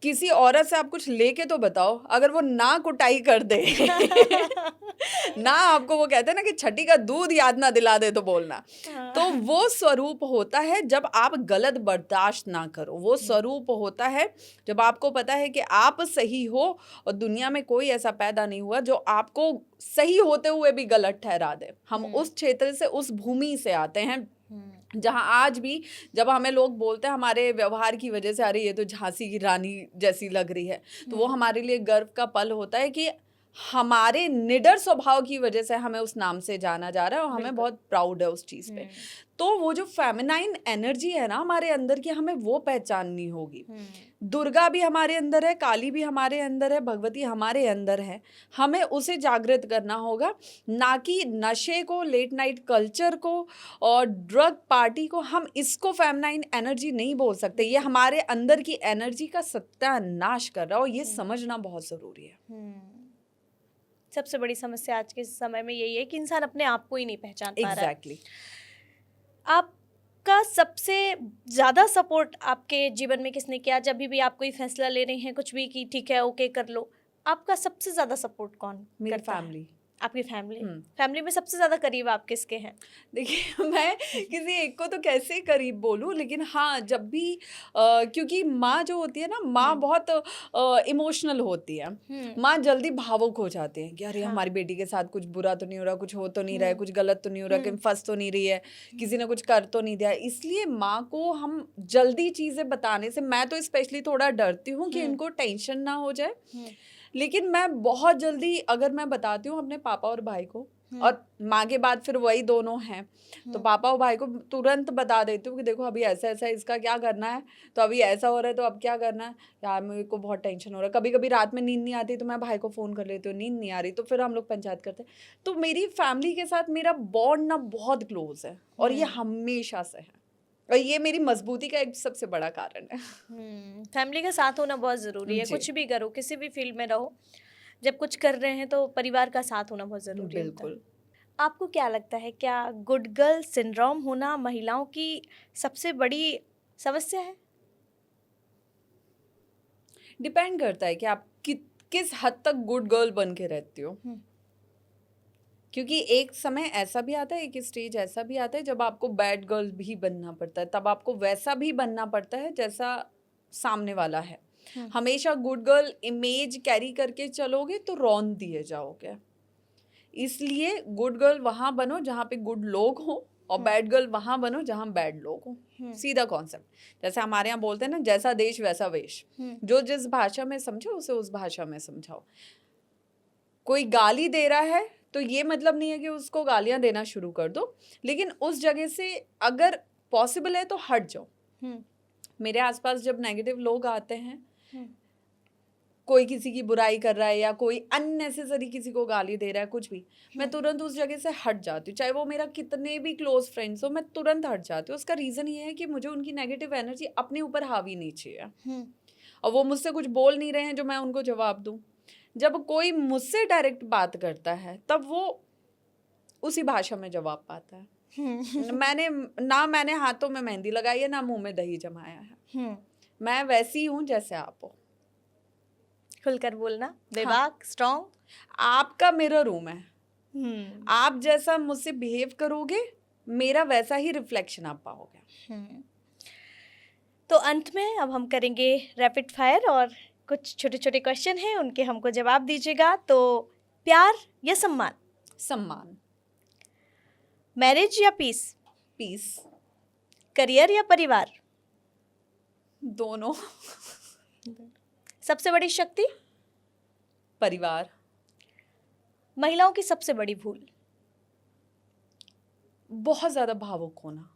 किसी औरत से आप कुछ लेके तो बताओ, अगर वो ना कुटाई कर दे ना आपको वो कहते हैं ना कि छठी का दूध याद ना दिला दे तो बोलना, तो वो स्वरूप होता है जब आप गलत बर्दाश्त ना करो। वो स्वरूप होता है जब आपको पता है कि आप सही हो और दुनिया में कोई ऐसा पैदा नहीं हुआ जो आपको सही होते हुए भी गलत ठहरा दे। हम उस क्षेत्र से, उस भूमि से आते हैं जहाँ आज भी जब हमें लोग बोलते हैं हमारे व्यवहार की वजह से अरे ये तो झांसी की रानी जैसी लग रही है, तो वो हमारे लिए गर्व का पल होता है कि हमारे निडर स्वभाव की वजह से हमें उस नाम से जाना जा रहा है और हमें बिल्कुल। बहुत प्राउड है उस चीज़ पे। तो वो जो फेमिनाइन एनर्जी है ना हमारे अंदर की, हमें वो पहचाननी होगी। दुर्गा भी हमारे अंदर है, काली भी हमारे अंदर है, भगवती हमारे अंदर है। हमें उसे जागृत करना होगा, ना कि नशे को, लेट नाइट कल्चर को और ड्रग पार्टी को। हम इसको फेमिनाइन एनर्जी नहीं बोल सकते। ये हमारे अंदर की एनर्जी का सत्यानाश कर रहा है और ये समझना बहुत ज़रूरी है। सबसे बड़ी समस्या आज के समय में यही है कि इंसान अपने आप को ही नहीं पहचान पा रहा है। एग्जैक्टली। आपका सबसे ज़्यादा सपोर्ट आपके जीवन में किसने किया? जब भी आप कोई फैसला ले रहे हैं कुछ भी कि ठीक है ओके कर लो, आपका सबसे ज़्यादा सपोर्ट कौन मेरी करता है? फैमिली। आपकी फैमिली। फैमिली में सबसे ज़्यादा करीब आप किसके हैं? देखिए मैं किसी एक को तो कैसे करीब बोलूं, लेकिन हाँ जब भी क्योंकि माँ जो होती है ना, माँ बहुत इमोशनल होती है। माँ जल्दी भावुक हो जाते हैं कि अरे हमारी बेटी के साथ कुछ बुरा तो नहीं हो रहा, कुछ हो तो नहीं रहा है, कुछ गलत तो नहीं हो रहा, कहीं फंस तो नहीं रही है, किसी ने कुछ कर तो नहीं दिया। इसलिए माँ को हम जल्दी चीज़ें बताने से, मैं तो स्पेशली थोड़ा डरती हूँ कि इनको टेंशन ना हो जाए। लेकिन मैं बहुत जल्दी अगर मैं बताती हूँ अपने पापा और भाई को, और माँ के बाद फिर वही दोनों हैं, तो पापा और भाई को तुरंत बता देती हूँ कि देखो अभी ऐसा ऐसा है, इसका क्या करना है, तो अभी ऐसा हो रहा है तो अब क्या करना है। यार मेरे को बहुत टेंशन हो रहा है, कभी कभी रात में नींद नहीं आती तो मैं भाई को फ़ोन कर लेती हूँ, नींद नहीं आ रही तो फिर हम लोग पंचायत करते हैं। तो मेरी फैमिली के साथ मेरा बॉन्ड ना बहुत क्लोज है और ये हमेशा से है, और ये मेरी मजबूती का एक सबसे बड़ा कारण है। फैमिली का साथ होना बहुत ज़रूरी है। जी। कुछ भी करो, किसी भी फील्ड में रहो, जब कुछ कर रहे हैं तो परिवार का साथ होना बहुत ज़रूरी होता है। बिल्कुल। आपको क्या लगता है, क्या गुड गर्ल सिंड्रोम होना महिलाओं की सबसे बड़ी समस्या है? डिपेंड करता है कि आप किस हद तक गुड गर्ल बन के रहती हो। क्योंकि एक समय ऐसा भी आता है, एक स्टेज ऐसा भी आता है जब आपको बैड गर्ल भी बनना पड़ता है, तब आपको वैसा भी बनना पड़ता है जैसा सामने वाला है। हमेशा गुड गर्ल इमेज कैरी करके चलोगे तो रौन दिए जाओगे। इसलिए गुड गर्ल वहाँ बनो जहाँ पे गुड लोग हों, और बैड गर्ल वहाँ बनो जहाँ बैड लोग हों। सीधा कॉन्सेप्ट। जैसे हमारे यहाँ बोलते हैं ना, जैसा देश वैसा वेश। जो जिस भाषा में समझो उसे उस भाषा में समझाओ। कोई गाली दे रहा है तो ये मतलब नहीं है कि उसको गालियां देना शुरू कर दो, लेकिन उस जगह से अगर पॉसिबल है तो हट जाओ। मेरे आसपास जब नेगेटिव लोग आते हैं, कोई किसी की बुराई कर रहा है या कोई अननेसेसरी किसी को गाली दे रहा है, कुछ भी, मैं तुरंत उस जगह से हट जाती हूँ। चाहे वो मेरा कितने भी क्लोज फ्रेंड्स हो, मैं तुरंत हट जाती हूँ। उसका रीज़न ये है कि मुझे उनकी नेगेटिव एनर्जी अपने ऊपर हावी नहीं चाहिए, और वो मुझसे कुछ बोल नहीं रहे हैं जो मैं उनको जवाब दूँ। जब कोई मुझसे डायरेक्ट बात करता है तब वो उसी भाषा में जवाब पाता है। मैंने हाथों में मेहंदी लगाई है, ना मुंह में दही जमाया है। मैं वैसी हूँ जैसे आप हो। खुलकर बोलना, बेबाक, स्ट्रॉन्ग। आपका मेरा रूम है। आप जैसा मुझसे बिहेव करोगे, मेरा वैसा ही रिफ्लेक्शन आप पाओगे। तो अंत में अब हम करेंगे रैपिड फायर, और कुछ छोटे छोटे क्वेश्चन हैं, उनके हमको जवाब दीजिएगा। तो प्यार या सम्मान? सम्मान। मैरिज या पीस? पीस। करियर या परिवार? दोनों। सबसे बड़ी शक्ति? परिवार। महिलाओं की सबसे बड़ी भूल? बहुत ज़्यादा भावुक होना।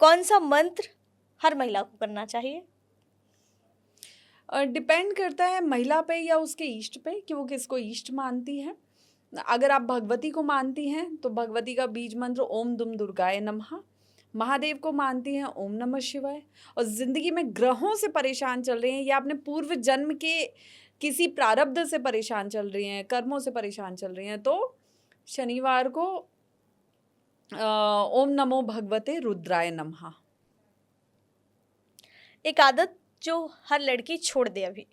कौन सा मंत्र हर महिला को करना चाहिए? डिपेंड करता है महिला पे या उसके इष्ट पे कि वो किसको इष्ट मानती है। अगर आप भगवती को मानती हैं तो भगवती का बीज मंत्र ओम दुम दुर्गाय नमः। महादेव को मानती हैं ओम नमः शिवाय। और ज़िंदगी में ग्रहों से परेशान चल रहे हैं या अपने पूर्व जन्म के किसी प्रारब्ध से परेशान चल रही हैं, कर्मों से परेशान चल रही हैं, तो शनिवार को ओम नमो भगवते रुद्राय नमः। एक आदत जो हर लड़की छोड़ दे अभी?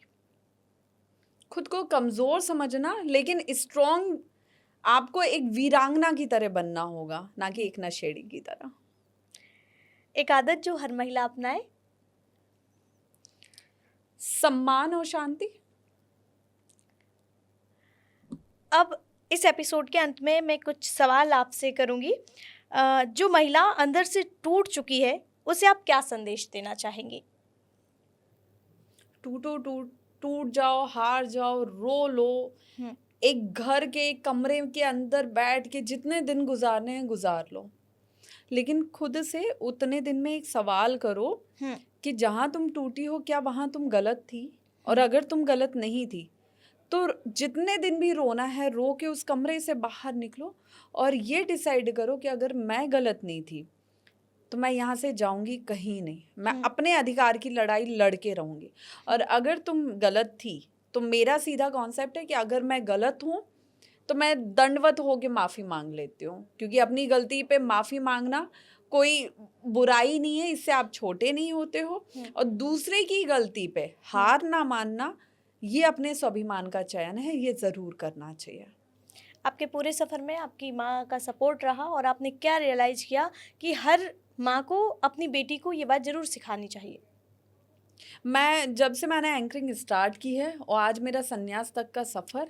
खुद को कमज़ोर समझना, लेकिन स्ट्रॉन्ग आपको एक वीरांगना की तरह बनना होगा, ना कि एक नशेड़ी की तरह। एक आदत जो हर महिला अपनाए? सम्मान और शांति। अब इस एपिसोड के अंत में मैं कुछ सवाल आपसे करूंगी। जो महिला अंदर से टूट चुकी है उसे आप क्या संदेश देना चाहेंगी? टूटो टूट टूट जाओ, हार जाओ, रो लो, हम्म, एक घर के एक कमरे के अंदर बैठ के जितने दिन गुजारने हैं गुजार लो, लेकिन खुद से उतने दिन में एक सवाल करो हम्म, कि जहाँ तुम टूटी हो क्या वहाँ तुम गलत थी, और अगर तुम गलत नहीं थी तो जितने दिन भी रोना है रो के उस कमरे से बाहर निकलो और ये डिसाइड करो कि अगर मैं गलत नहीं थी तो मैं यहाँ से जाऊंगी कहीं नहीं, मैं अपने अधिकार की लड़ाई लड़ के रहूंगी। और अगर तुम गलत थी तो मेरा सीधा कॉन्सेप्ट है कि अगर मैं गलत हूँ तो मैं दंडवत होके माफ़ी मांग लेती हूँ, क्योंकि अपनी गलती पे माफ़ी मांगना कोई बुराई नहीं है, इससे आप छोटे नहीं होते हो। और दूसरे की गलती पे हार ना मानना, ये अपने स्वाभिमान का चयन है, ये ज़रूर करना चाहिए। आपके पूरे सफ़र में आपकी माँ का सपोर्ट रहा और आपने क्या रियलाइज़ किया कि हर माँ को अपनी बेटी को ये बात ज़रूर सिखानी चाहिए? जब से मैंने एंकरिंग स्टार्ट की है और आज मेरा संन्यास तक का सफ़र,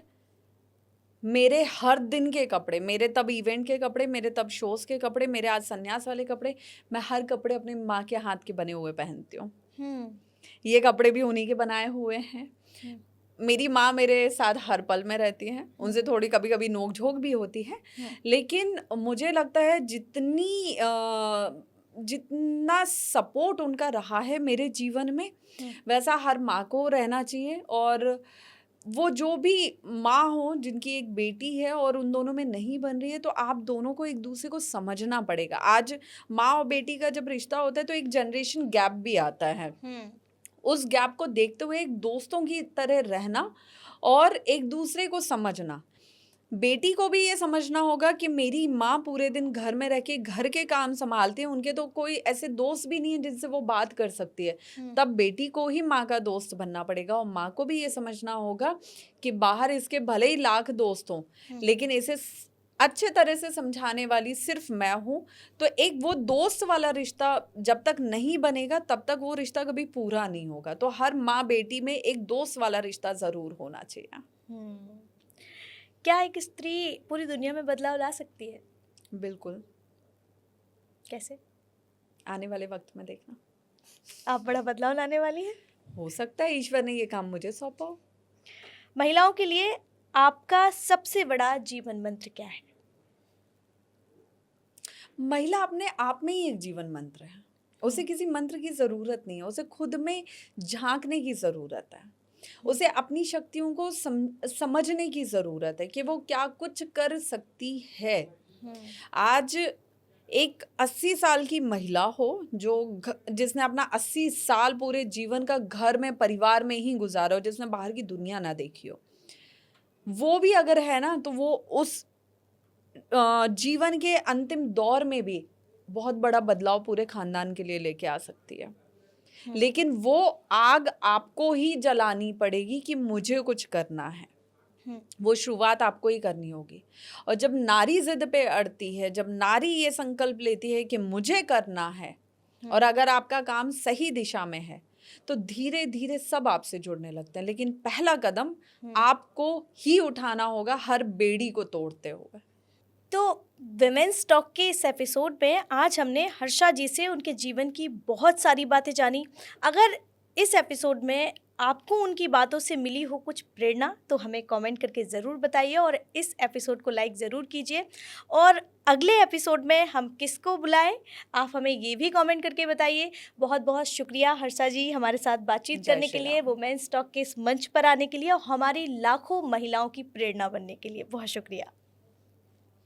मेरे हर दिन के कपड़े, मेरे तब इवेंट के कपड़े, मेरे तब शोज़ के कपड़े, मेरे आज संन्यास वाले कपड़े, मैं हर कपड़े अपनी माँ के हाथ के बने हुए पहनती हूँ। ये कपड़े भी उन्हीं के बनाए हुए हैं। मेरी माँ मेरे साथ हर पल में रहती हैं, उनसे थोड़ी कभी कभी नोक झोंक भी होती है, लेकिन मुझे लगता है जितना सपोर्ट उनका रहा है मेरे जीवन में वैसा हर माँ को रहना चाहिए। और वो जो भी माँ हो जिनकी एक बेटी है और उन दोनों में नहीं बन रही है, तो आप दोनों को एक दूसरे को समझना पड़ेगा। आज माँ और बेटी का जब रिश्ता होता है तो एक जनरेशन गैप भी आता है। उस गैप को देखते हुए एक दोस्तों की तरह रहना और एक दूसरे को समझना। बेटी को भी ये समझना होगा कि मेरी माँ पूरे दिन घर में रह के घर के काम संभालती है, उनके तो कोई ऐसे दोस्त भी नहीं है जिनसे वो बात कर सकती है। तब बेटी को ही माँ का दोस्त बनना पड़ेगा और माँ को भी ये समझना होगा कि बाहर इसके भले ही लाख दोस्त हों, लेकिन इसे अच्छे तरह से समझाने वाली सिर्फ मैं हूँ। तो एक वो दोस्त वाला रिश्ता जब तक नहीं बनेगा तब तक वो रिश्ता कभी पूरा नहीं होगा। तो हर माँ बेटी में एक दोस्त वाला रिश्ता ज़रूर होना चाहिए। क्या एक स्त्री पूरी दुनिया में बदलाव ला सकती है? बिल्कुल। कैसे? आने वाले वक्त में देखना। आप बड़ा बदलाव लाने वाली हैं? हो सकता है ईश्वर ने ये काम मुझे सौंपा हो। महिलाओं के लिए आपका सबसे बड़ा जीवन मंत्र क्या है? महिला अपने आप में ही एक जीवन मंत्र है, उसे किसी मंत्र की ज़रूरत नहीं है, उसे खुद में झांकने की ज़रूरत है, उसे अपनी शक्तियों को समझने की ज़रूरत है कि वो क्या कुछ कर सकती है। आज एक 80 साल की महिला हो जिसने अपना 80 साल पूरे जीवन का घर में परिवार में ही गुजारा हो, जिसने बाहर की दुनिया ना देखी हो, वो भी अगर है ना तो वो उस जीवन के अंतिम दौर में भी बहुत बड़ा बदलाव पूरे खानदान के लिए लेके आ सकती है। लेकिन वो आग आपको ही जलानी पड़ेगी कि मुझे कुछ करना है, वो शुरुआत आपको ही करनी होगी। और जब नारी जिद पे अड़ती है, जब नारी ये संकल्प लेती है कि मुझे करना है, और अगर आपका काम सही दिशा में है तो धीरे धीरे सब आपसे जुड़ने लगते हैं। लेकिन पहला कदम आपको ही उठाना होगा, हर बेड़ी को तोड़ते हुए। तो विमेंस टॉक के इस एपिसोड में आज हमने हर्षा जी से उनके जीवन की बहुत सारी बातें जानी। अगर इस एपिसोड में आपको उनकी बातों से मिली हो कुछ प्रेरणा तो हमें कमेंट करके ज़रूर बताइए और इस एपिसोड को लाइक ज़रूर कीजिए। और अगले एपिसोड में हम किसको बुलाएं आप हमें ये भी कमेंट करके बताइए। बहुत बहुत शुक्रिया हर्षा जी हमारे साथ बातचीत करने के लिए, वुमेन्स टॉक के इस मंच पर आने के लिए और हमारी लाखों महिलाओं की प्रेरणा बनने के लिए। बहुत शुक्रिया।